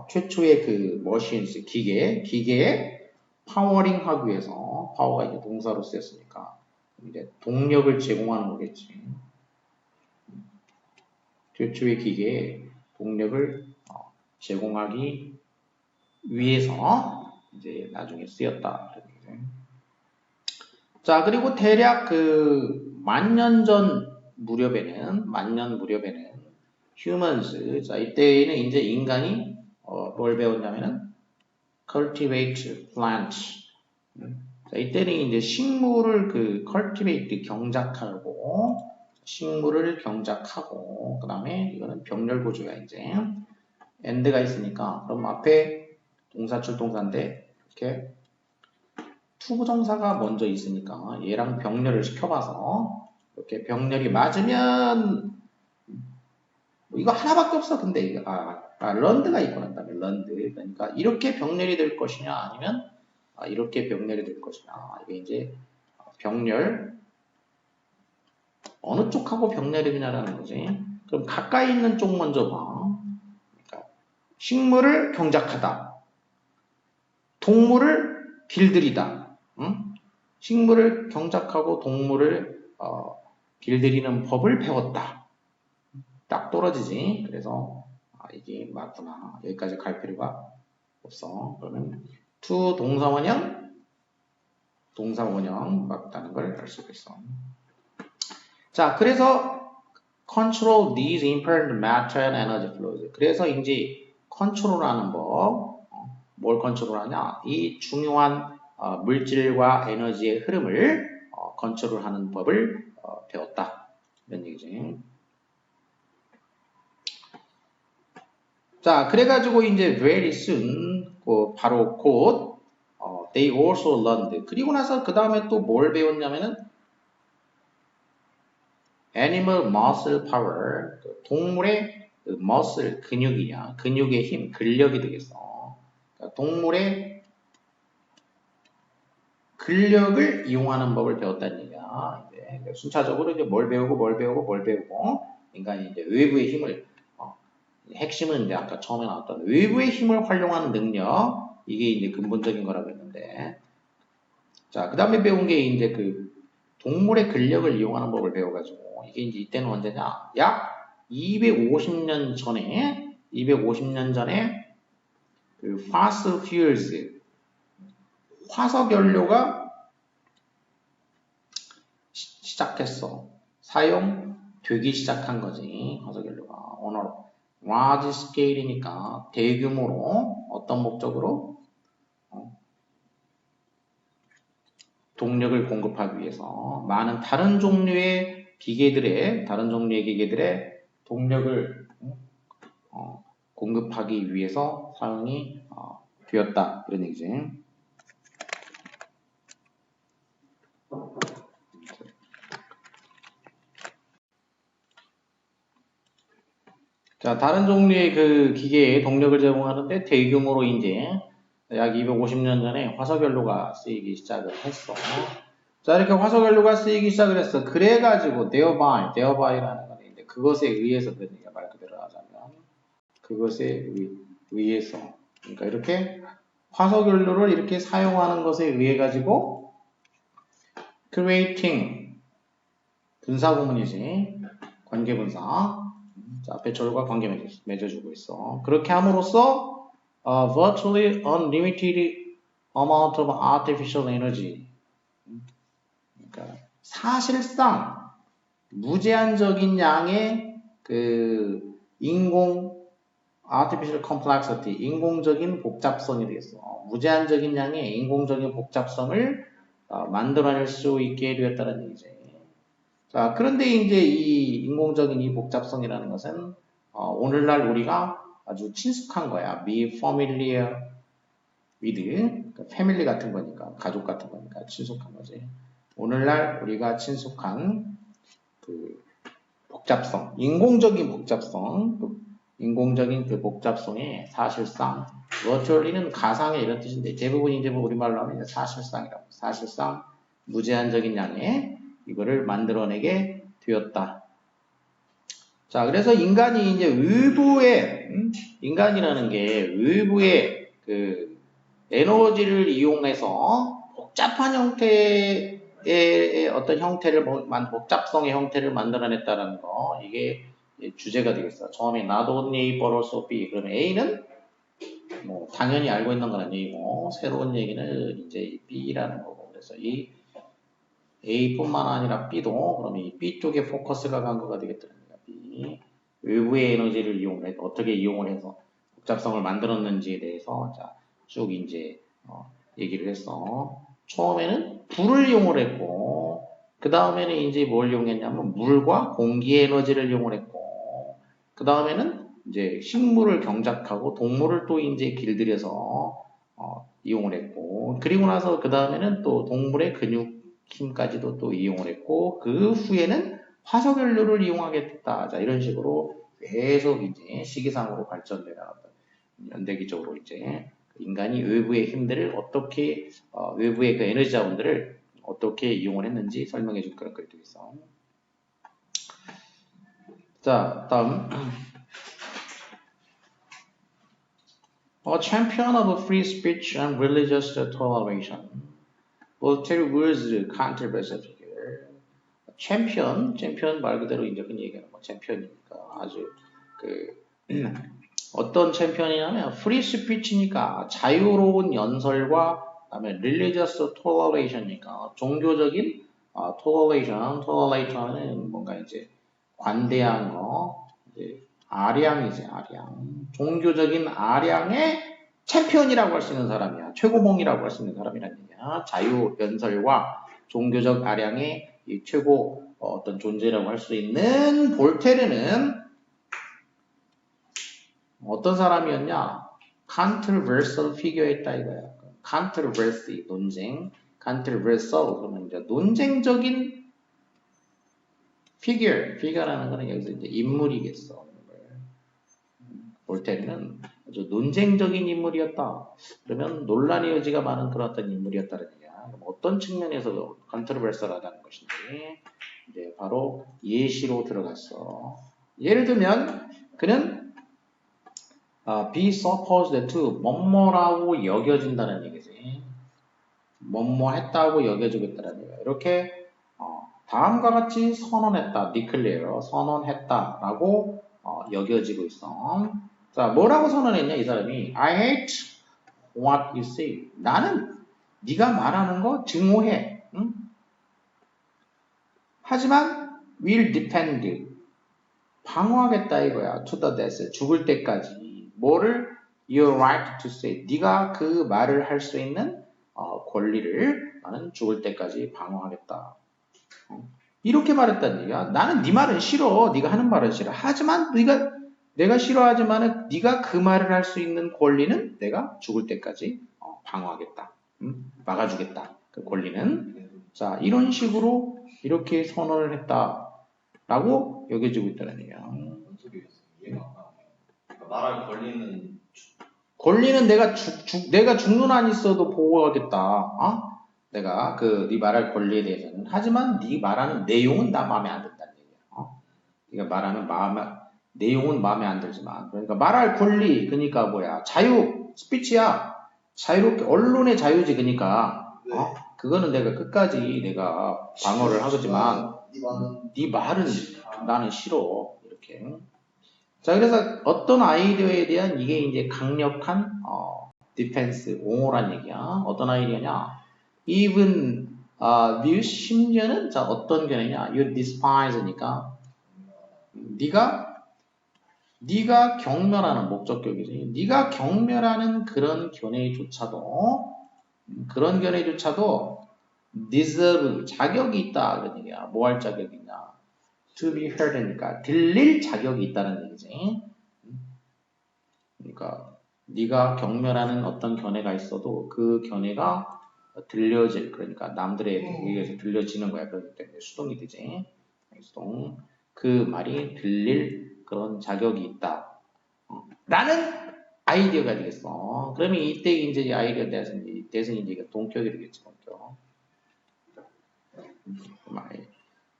최초의 그 머신스 기계에 파워링 하기 위해서 파워가 이제 동사로 쓰였으니까 이제 동력을 제공하는 거겠지. 최초의 기계에 동력을 제공하기 위해서 이제 나중에 쓰였다. 자, 그리고 대략 그 만년 무렵에는 humans, 자, 이때는 이제 인간이 뭘 배웠냐면은 cultivate plants. 자, 이때는 이제 식물을 그 cultivate 경작하고 그 다음에 이거는 병렬 구조야 이제 end가 있으니까 그럼 앞에 동사출 동사인데 이렇게 투부정사가 먼저 있으니까 얘랑 병렬을 시켜봐서 이렇게 병렬이 맞으면 뭐 이거 하나밖에 없어. 근데 이거 런드가 있고 난 다음에 런드. 그러니까 이렇게 병렬이 될 것이냐 아니면 이렇게 병렬이 될 것이냐. 이게 이제 병렬 어느 쪽하고 병렬이 되냐라는 거지. 그럼 가까이 있는 쪽 먼저 봐. 그러니까 식물을 경작하다. 동물을 길들이다. 응? 식물을 경작하고 동물을 길들이는 법을 배웠다. 딱 떨어지지. 그래서 이게 맞구나. 여기까지 갈 필요가 없어. 그러면 to 동사 원형 맞다는 걸 알 수가 있어. 자, 그래서 control these important matter and energy flows. 그래서 이제 컨트롤하는 법, 뭘 컨트롤하냐? 이 중요한 물질과 에너지의 흐름을 컨트롤하는 법을 배웠다. 이런 얘기지. 자, 그래가지고 이제 very soon, 바로 곧 they also learned. 그리고 나서 그 다음에 또 뭘 배웠냐면은 animal muscle power, 동물의 muscle, 근육이야. 근육의 힘, 근력이 되겠어. 그러니까 동물의 근력을 이용하는 법을 배웠다는 얘기야. 이제 순차적으로 이제 뭘 배우고, 인간이 이제 외부의 힘을, 핵심은 이제 아까 처음에 나왔던 외부의 힘을 활용하는 능력, 이게 이제 근본적인 거라고 했는데, 자, 그 다음에 배운 게 이제 그 동물의 근력을 이용하는 법을 배워가지고, 이게 이제 이때는 언제냐? 약 250년 전에 그 fossil fuels, 화석연료가 시작했어. 사용되기 시작한 거지. 화석연료가. 오늘 large scale이니까 대규모로 어떤 목적으로? 동력을 공급하기 위해서 많은 다른 종류의 기계들의 동력을 공급하기 위해서 사용이 되었다. 이런 얘기지. 자, 다른 종류의 그 기계에 동력을 제공하는데 대규모로 이제 약 250년 전에 화석연료가 쓰이기 시작을 했어. 자, 이렇게 화석연료가 쓰이기 시작을 했어. 그래가지고 thereby,라는 건 이제 그것에 의해서 그런 얘기야. 말 그대로 하자면 그것에 의해서. 그러니까 이렇게 화석연료를 이렇게 사용하는 것에 의해 가지고 creating 분사구문이지. 관계분사. 자, 앞에 절과 관계 맺어주고 있어. 그렇게 함으로써 virtually unlimited amount of artificial energy. 그러니까 사실상 무제한적인 양의 그 artificial complexity, 인공적인 복잡성이 되겠어. 무제한적인 양의 인공적인 복잡성을 만들어낼 수 있게 되었다는 얘기지. 자, 그런데 이제 이 인공적인 이 복잡성이라는 것은 오늘날 우리가 아주 친숙한 거야. be familiar with, 그러니까 패밀리 같은 거니까, 가족 같은 거니까 친숙한 거지. 오늘날 우리가 친숙한 그 복잡성, 인공적인 그 복잡성에 사실상 virtually는 가상의 이런 뜻인데 대부분 이제 뭐 우리말로 하면 이제 사실상이라고. 사실상 무제한적인 양의 이거를 만들어내게 되었다. 자, 그래서 인간이 이제 인간이라는 게 외부의 그 에너지를 이용해서 복잡한 형태의 어떤 복잡성의 형태를 만들어냈다는 거, 이게 주제가 되겠어. 처음에 not only A but also B. 그러면 A는 뭐 당연히 알고 있는 거란 얘기고, 새로운 얘기는 이제 B라는 거고, 그래서 이 A뿐만 아니라 B도 그러면 이 B 쪽에 포커스가 간 거가 되겠더라고요. B. 외부의 에너지를 이용해서 어떻게 이용을 해서 복잡성을 만들었는지에 대해서 쭉 이제 얘기를 했어. 처음에는 불을 이용을 했고, 그 다음에는 이제 뭘 이용했냐면 물과 공기의 에너지를 이용을 했고, 그 다음에는 이제 식물을 경작하고 동물을 또 이제 길들여서 이용을 했고, 그리고 나서 그 다음에는 또 동물의 근육 힘까지도 또 이용을 했고, 그 후에는 화석연료를 이용하게 됐다. 자, 이런 식으로 계속 이제 시기상으로 발전돼 나갔다. 연대기적으로 이제 인간이 외부의 힘들을 어떻게, 외부의 그 에너지 자원들을 어떻게 이용을 했는지 설명해 줄 그런 글이 되겠어. 자, 다음. A champion of free speech and religious toleration. Voltaire was controversial figure. 챔피언 말 그대로 이제 흔히 얘기하는 거 챔피언이니까 아주 어떤 챔피언이냐면 free speech니까 자유로운 연설과 그다음에 religious toleration이니까 종교적인 toleration은 뭔가 이제 관대한 거, 이제 아량이지, 아량. 종교적인 아량의 챔피언이라고 할 수 있는 사람이야. 최고봉이라고 할 수 있는 사람이란 얘기야. 자유, 연설과 종교적 아량의 이 최고 어떤 존재라고 할 수 있는 볼테르는 어떤 사람이었냐? controversial figure였다 이거야. controversy, 논쟁. controversial, 그러면 이제 논쟁적인 figure라는 거는 여기서 이제 인물이겠어. 볼테르는 아주 논쟁적인 인물이었다. 그러면 논란의 여지가 많은 그런 어떤 인물이었다는 얘기야. 그럼 어떤 측면에서 controversial하다는 것인지 이제 바로 예시로 들어갔어. 예를 들면 그는 be supposed to 뭐뭐라고 여겨진다는 얘기지. 뭐뭐 했다고 여겨지고 있다는 얘기야. 이렇게 다음과 같이 선언했다, declare, 선언했다라고 여겨지고 있어. 자, 뭐라고 선언했냐 이 사람이? I hate what you say. 나는 네가 말하는 거 증오해. 응? 하지만 will defend, 방어하겠다 이거야. to the death, 죽을 때까지. 뭐를? Your right to say. 네가 그 말을 할 수 있는 권리를 나는 죽을 때까지 방어하겠다. 이렇게 말했다는 얘기야. 나는 네 말은 싫어. 네가 하는 말은 싫어. 하지만 내가 싫어하지만 네가 그 말을 할 수 있는 권리는 내가 죽을 때까지 방어하겠다. 막아주겠다. 그 권리는. 자, 이런 식으로 이렇게 선언을 했다라고 여겨지고 있다는 얘기야. 말할 권리는 내가 죽는 한 있어도 보호하겠다. 내가 네 말할 권리에 대해서는. 하지만 네 말하는 내용은 나 마음에 안 든다는 얘기야. 네가 말하는 내용은 마음에 안 들지만. 그러니까 말할 권리, 그러니까 뭐야? 자유, 스피치야. 자유롭게, 언론의 자유지, 그러니까. 그거는 내가 끝까지 내가 방어를 하겠지만, 네 말은 나는 싫어. 이렇게. 자, 그래서 어떤 아이디어에 대한 이게 이제 강력한 디펜스, 옹호란 얘기야. 어떤 아이디어냐? even views, 심지어는 자 어떤 견해냐? you despise니까 네가 경멸하는 목적격이지. 네가 경멸하는 그런 견해조차도 deserve, 자격이 있다 그런 얘기야. 뭐 할 자격이 있냐? to be heard니까 들릴 자격이 있다는 얘기지. 그러니까 네가 경멸하는 어떤 견해가 있어도 그 견해가 들려질, 그러니까 남들에 의해서 들려지는 거야. 그렇기 때문에 수동이 되지. 수동. 그 말이 들릴 그런 자격이 있다. 라는 아이디어가 되겠어. 그러면 이때 이제 이 아이디어에 대해서 이제 동격이 되겠지. 동격.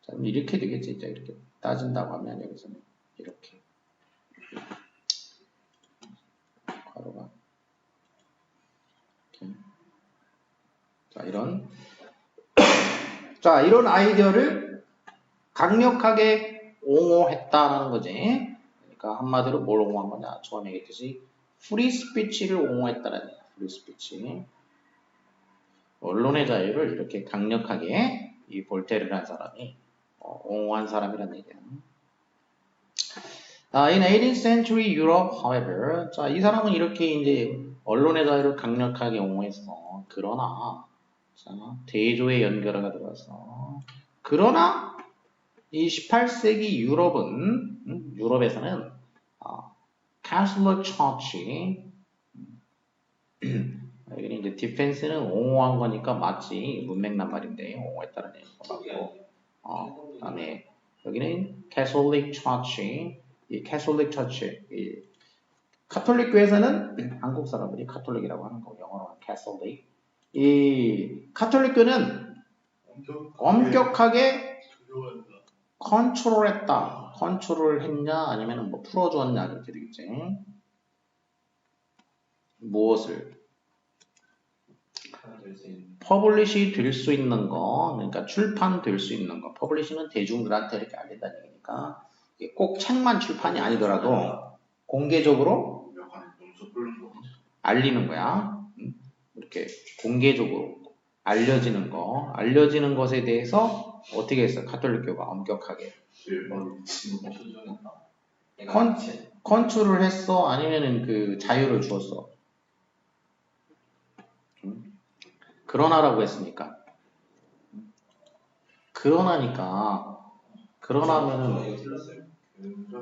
자, 이렇게 되겠지. 이제 이렇게 따진다고 하면 여기서는 이렇게. 괄호가. 이렇게. 자, 이런 아이디어를 강력하게 옹호했다라는 거지. 그러니까 한마디로 뭘 옹호한 거냐? 처음에 얘기했듯이 프리 스피치를 옹호했다라는 얘기야. 프리 스피치. 언론의 자유를 이렇게 강력하게 이 볼테르라는 사람이 옹호한 사람이라는 얘기야. In 18th century Europe, however, 자, 이 사람은 이렇게 이제 언론의 자유를 강력하게 옹호했어. 그러나, 자, 대조의 연결어가 들어왔어. 그러나, 이 18세기 유럽에서는 Catholic Church, 여기는 이제 디펜스는 옹호한 거니까 맞지. 문맥난 말인데 옹호했다는 얘기가 맞고. 그다음에 여기는 Catholic Church, 이 Catholic Church, 이 카톨릭 교회에서는 한국 사람들이 카톨릭이라고 하는 거, 영어로 Catholic. 이 카톨릭교는 엄격하게 컨트롤했다. 컨트롤했냐 아니면 뭐 풀어주었냐 그렇게 되겠지. 무엇을? 퍼블리시 될 수 있는 거, 그러니까 출판될 수 있는 거. 퍼블리시는 대중들한테 이렇게 알린다는 얘기니까 꼭 책만 출판이 아니더라도 공개적으로 알리는 거야. 이렇게 공개적으로 알려지는 것에 대해서 어떻게 했어? 가톨릭교가 엄격하게 컨트롤 했어? 아니면은 그 자유를 주었어? 그러나라고 했으니까. 그러나니까. 그러나면은 이거 틀렸어요.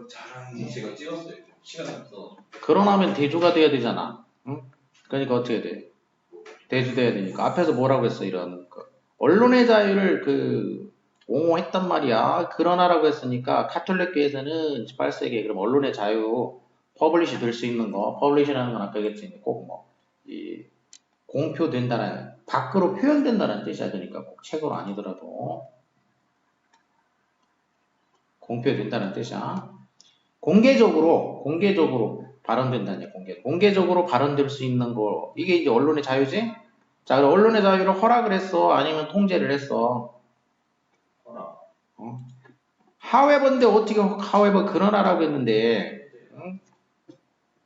자랑이 제가 찍었어요. 시간이 없어. 그러나면 대조가 돼야 되잖아. 응? 그러니까 어떻게 돼? 대조돼야 되니까. 앞에서 뭐라고 했어? 이런 거. 언론의 자유를 옹호했단 말이야. 그러나라고 했으니까 카톨릭교에서는 18세기에 그럼 언론의 자유 퍼블리시 될 수 있는 거, 퍼블리시라는 건 아까 얘기했지. 꼭 이 공표된다는 밖으로 표현된다는 뜻이야. 그러니까 꼭 책으로 아니더라도 공표된다는 뜻이야. 공개적으로 발언된다는 얘기야. 공개적으로 발언될 수 있는 거 이게 이제 언론의 자유지. 자, 그럼 언론의 자유를 허락을 했어, 아니면 통제를 했어? 허락. however인데 어떻게 however 그러나라고 했는데 응?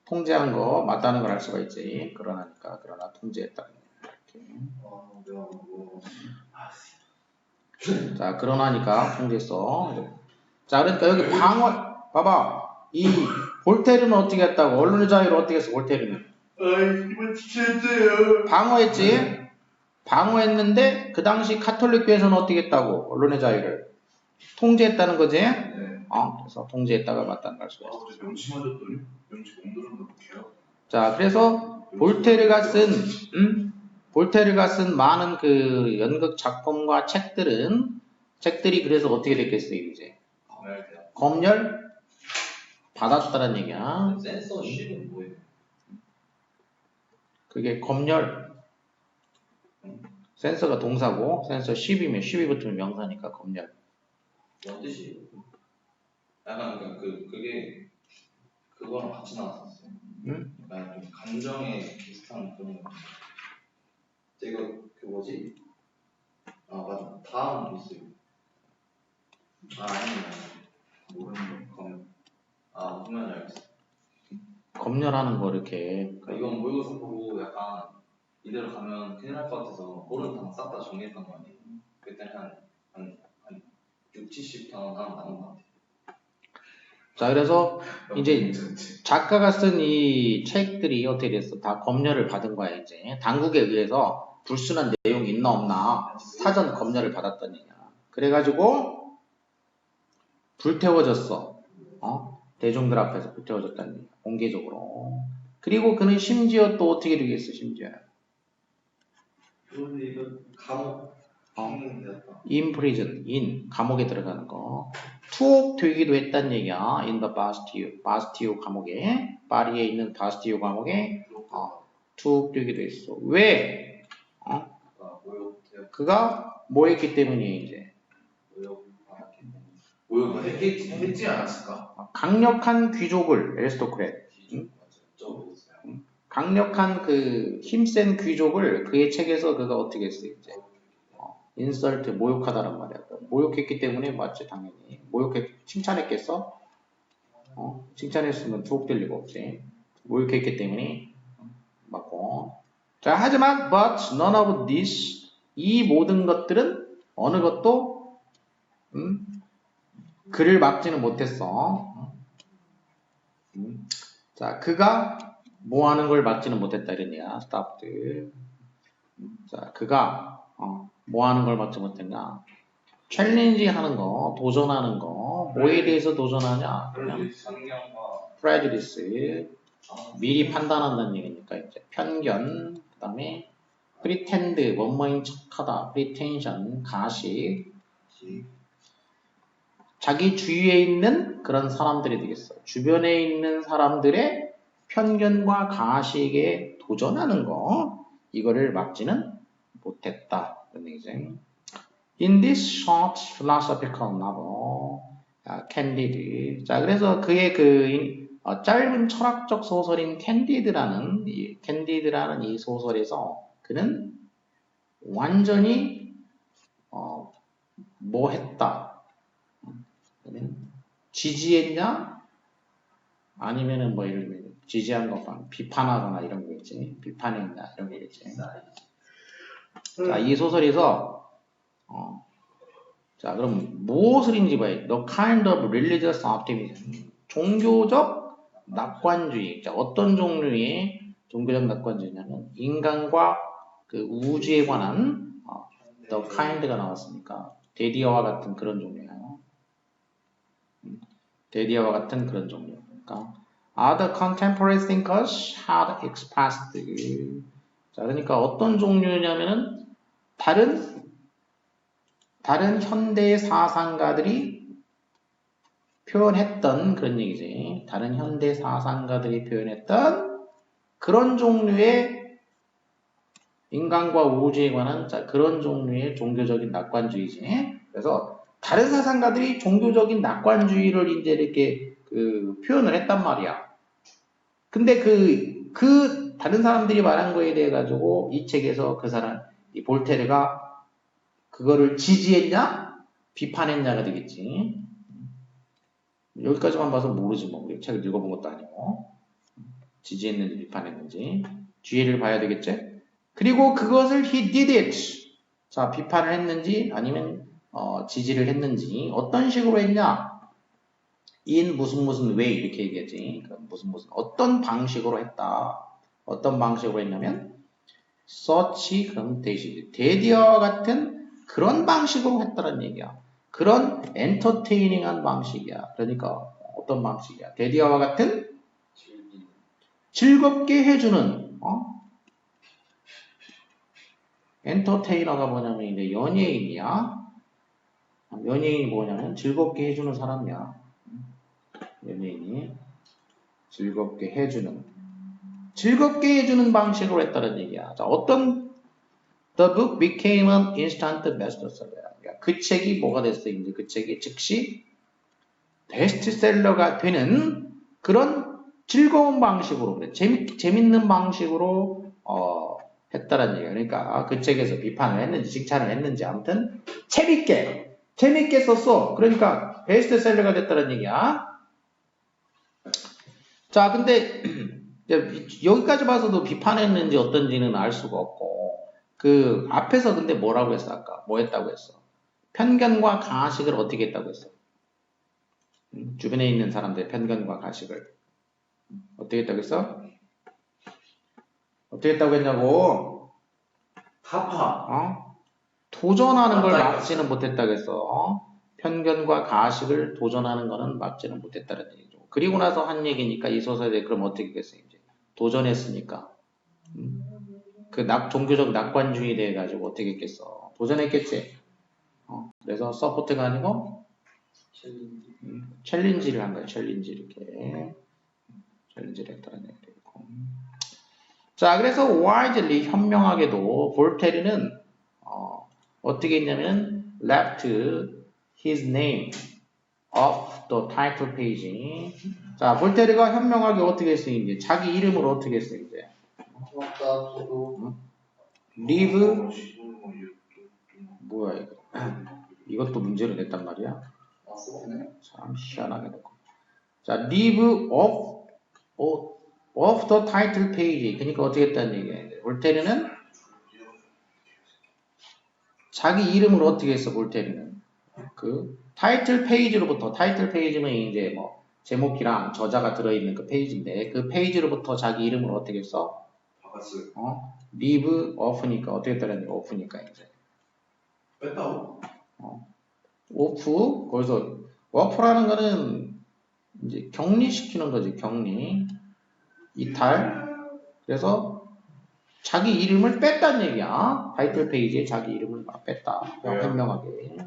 통제한 거 맞다는 걸 알 수가 있지. 그러나니까 그러나 통제했다. 자, 그러나니까 통제했어. 자, 그러니까 여기 방어 봐봐. 이 볼테르는 어떻게 했다고? 언론의 자유를 어떻게 했어? 볼테르는 이거 진짜예요. 방어했지. 방어했는데 그 당시 카톨릭교에서는 어떻게 했다고? 언론의 자유를 통제했다는 거지. 그래서 통제했다가 맞다는 걸 알 수가 있어. 명치 맞았더니 명치 못 들었나 자, 그래서 볼테르가 쓴 많은 그 연극 작품과 책들이 그래서 어떻게 됐겠어요, 이제? 검열 받았다는 얘기야. 센서 10은 뭐예요? 그게 검열. 센서가 동사고, 센서 10이면 10이 붙으면 명사니까 검열. 뭔 뜻이에요? 약간 그러니까 그게 그거랑 같이 나왔었어요. 응? 약간 좀 감정에 비슷한 그런 거. 제가 그 뭐지? 아 맞아. 다음 있어요. 아니 모르는 거. 무슨 말인지 알겠어. 검열하는 거 이렇게. 그러니까 이건 모의고사 보고 약간 이대로 가면 큰일 날 것 같아서 모르는 단어 싹 다 정리했단 말이에요. 그때 한 6, 70단어 남은 것 같아요. 자, 그래서 이제 작가가 쓴 이 책들이 어떻게 됐어? 다 검열을 받은 거야, 이제. 당국에 의해서 불순한 내용이 있나 없나 사전 검열을 받았던 얘기야. 그래가지고 불태워졌어. 대중들 앞에서 불태워졌다는 얘기야. 공개적으로. 그리고 그는 심지어 또 어떻게 되겠어, 심지어. 그런데 이거 감옥 되었다. in prison, 감옥에 들어가는 거. 투옥되기도 했다는 얘기야. in the Bastille 감옥에. 파리에 있는 바스티유 감옥에 투옥되기도 했어. 왜? 그가 뭐 했기 때문이에요, 이제. 했지 않았을까? 강력한 귀족을, 에리스토크렛. 강력한 그 힘센 귀족을 그의 책에서 그가 어떻게 했어요, 이제. 인설트, 모욕하다란 말이야. 모욕했기 때문에 맞지, 당연히. 칭찬했겠어? 칭찬했으면 투옥될 리가 없지. 모욕했기 때문에 맞고. 자, 하지만 but none of this, 이 모든 것들은 어느 것도 그를 막지는 못했어. 자, 그가 뭐 하는 걸 막지는 못했다 이랬냐. stopped. 자, 그가 뭐 하는 걸 막지 못했냐. 챌린지 하는 거, 도전하는 거. 뭐에 대해서 도전하냐? 그냥 prejudice. 미리 판단한다는 얘기니까 이제 편견, 그 다음에 pretend, 뭐뭐인 척하다, pretension, 가식. 자기 주위에 있는 그런 사람들이 되겠어. 주변에 있는 사람들의 편견과 가식에 도전하는 거, 이거를 막지는 못했다. 그런 얘기죠. In this short philosophical novel, Candide. 자, 그래서 그의 그 짧은 철학적 소설인 캔디드라는 이 소설에서 그는 완전히 뭐 했다. 지지했냐? 아니면은 뭐 예를 들면 지지한 것과 비판하거나 이런 거겠지. 비판했냐 이런 거겠지. 자, 이 소설에서 자, 그럼 무엇을 인지봐야 The kind of religious optimism. 종교적 낙관주의. 자, 어떤 종류의 종교적 낙관주의냐면 인간과 그 우주에 관한 The kind가 나왔으니까 데디어와 같은 그런 종류예요. 데디어와 같은 그런 종류. 그러니까 other contemporary thinkers had expressed. 자, 그러니까 어떤 종류냐면은 다른 현대 사상가들이 표현했던 그런 얘기지. 다른 현대 사상가들이 표현했던 그런 종류의 인간과 우주에 관한 그런 종류의 종교적인 낙관주의지. 그래서 다른 사상가들이 종교적인 낙관주의를 이제 이렇게 표현을 했단 말이야. 근데 그 다른 사람들이 말한 거에 대해 가지고 이 책에서 이 볼테르가 그거를 지지했냐? 비판했냐가 되겠지. 여기까지만 봐서 모르지 뭐. 우리 책을 읽어본 것도 아니고. 지지했는지 비판했는지. 뒤에를 봐야 되겠지? 그리고 그것을 he did it. 자, 비판을 했는지 아니면 지지를 했는지 어떤 식으로 했냐? in 무슨 way 이렇게 얘기하지. 무슨 어떤 방식으로 했다. 어떤 방식으로 했냐면 such 그럼 대신 데디어와 같은 그런 방식으로 했다는 얘기야. 그런 엔터테이닝한 방식이야. 그러니까 어떤 방식이야? 데디어와 같은 즐겁게 해주는 엔터테이너가 뭐냐면 이제 연예인이야. 연예인이 뭐냐면 즐겁게 해주는 사람이야. 연예인이 즐겁게 해주는 방식으로 했다는 얘기야. 자, The book became an instant bestseller. 그 책이 뭐가 됐어? 이제 그 책이 즉시 베스트셀러가 되는 그런 즐거운 방식으로, 그래. 재밌는 방식으로 했다는 얘기야. 그러니까 그 책에서 비판을 했는지 칭찬을 했는지 아무튼 재밌게 썼어. 그러니까 베스트셀러가 됐다는 얘기야. 자, 근데 여기까지 봐서도 비판했는지 어떤지는 알 수가 없고 그 앞에서 근데 뭐라고 했어 아까? 뭐 했다고 했어? 편견과 가식을 어떻게 했다고 했어? 주변에 있는 사람들의 편견과 가식을 어떻게 했다고 했어? 어떻게 했다고 했냐고? 타파. 도전하는 걸 막지는 못했다고 했어. 편견과 가식을 도전하는 거는 막지는 못했다는 얘기죠. 그리고 나서 한 얘기니까 이 소설에 그럼 어떻게 했겠어요? 이제 도전했으니까. 그 종교적 낙관주의에 대해 가지고 어떻게 했겠어? 도전했겠지. 그래서 서포트가 아니고 챌린지를 한 거야. 챌린지 이렇게 챌린지를 했다는 얘기고. 자, 그래서 wisely 현명하게도 볼테르는 어떻게 했냐면 left his name off the title page. 자, 볼테르가 현명하게 어떻게 했어요? 이제 자기 이름을 어떻게 했어요? 이제 leave 뭐야 이거? 이것도 문제로 냈단 말이야. 참 희한하게 냈고. 자, leave off the title page. 그러니까 어떻게 했다는 얘기야? 볼테르는 자기 이름을 어떻게 했어? 볼테르는 그 타이틀 페이지는 이제 뭐 제목이랑 저자가 들어있는 그 페이지인데 그 페이지로부터 자기 이름을 어떻게 써? leave off니까 어떻게 했다는 얘기야? off니까 이제 뺐다고? off 거기서 off라는 거는 이제 격리시키는 거지. 격리 이탈. 그래서 자기 이름을 뺐다는 얘기야. 타이틀 페이지에 자기 이름을 막 뺐다. 현명하게.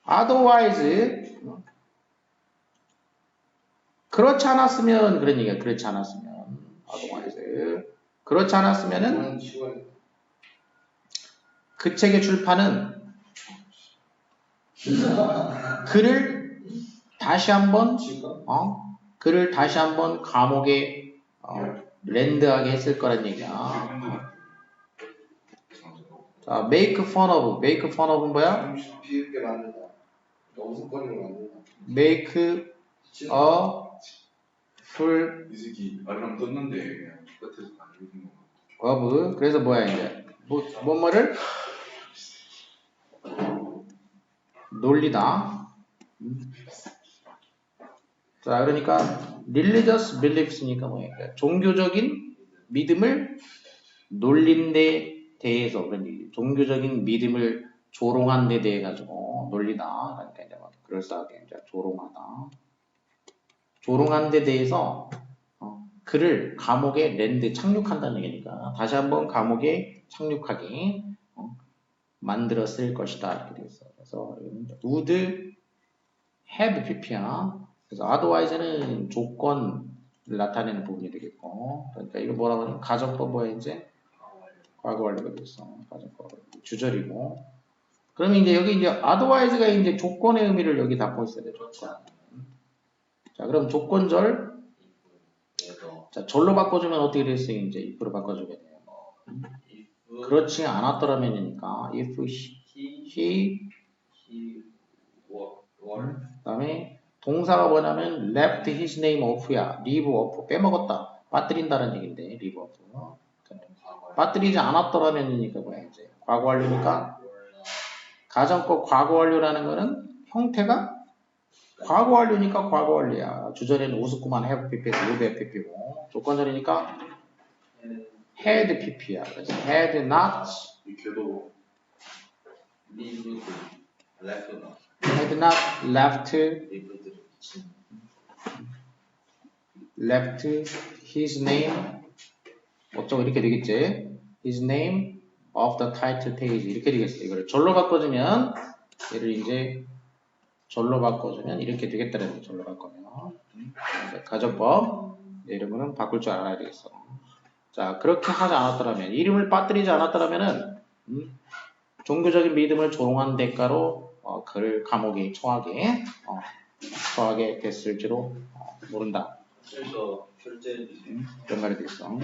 otherwise 그렇지 않았으면 그런 얘기야. 그렇지 않았으면 otherwise 그렇지 않았으면은 그 책의 출판은 그를 다시 한번 감옥에 랜드하게 했을 거란 얘기야. 자, make fun of은 뭐야? 비웃게 만든다. 너무거리를 만든다. make a fool. 이 새끼 말이랑 떴는데 그냥 끝에서 안 읽는 거. of. 그래서 뭐야 이제 뭐를 논리다. 자, 그러니까 religious beliefs니까 뭐야? 그러니까 종교적인 믿음을 놀린 데 대해서 그런 얘기. 종교적인 믿음을 조롱한 데 대해 가지고 논리다. 그러니까 이제 막 그럴싸하게 이제 조롱하다. 조롱한 데 대해서 그를 감옥에 랜드 착륙한다는 얘기니까 다시 한번 감옥에 착륙하게 만들었을 것이다. 이렇게 되어 있어. 그래서 would have pp야. 그래서 otherwise는 조건을 나타내는 부분이 되겠고, 그러니까 이거 뭐라고 하냐면 가정법어에 이제 과거 완료가 됐어. 가정법 주절이고. 그러면 이제 여기 이제 otherwise가 이제 조건의 의미를 여기 담고 있어야 돼. 조건. 자, 그럼 조건절. 자, 절로 바꿔주면 어떻게 됐어요? 이제 if로 바꿔주게 돼요. 그렇지 않았더라면이니까 if he 그다음에 동사가 뭐냐면 left his name off야. leave off 빼먹었다. 빠뜨린다는 얘기인데 leave off. 빠뜨리지 않았더라면이니까 뭐야 이제 과거 완료니까 가정법 과거 완료라는 거는 형태가 과거 완료니까 과거 완료야. 주절에는 우스쿠만 have pp에서 would have pp고 조건절이니까 had pp야. 그래서 had not 이렇게도 had not left his name 어쩌고 이렇게 되겠지. his name of the title page 이렇게 되겠어. 이거를 절로 바꿔주면 얘를 이제 절로 바꿔주면 이렇게 되겠다는 거죠. 절로 바꾸면 가정법 이름은 바꿀 줄 알아야 되겠어. 자, 그렇게 하지 않았더라면 이름을 빠뜨리지 않았더라면은 종교적인 믿음을 조롱한 대가로 그를 감옥에 처하게 됐을지도 모른다. 그래서 결제 이런 말이 되겠어.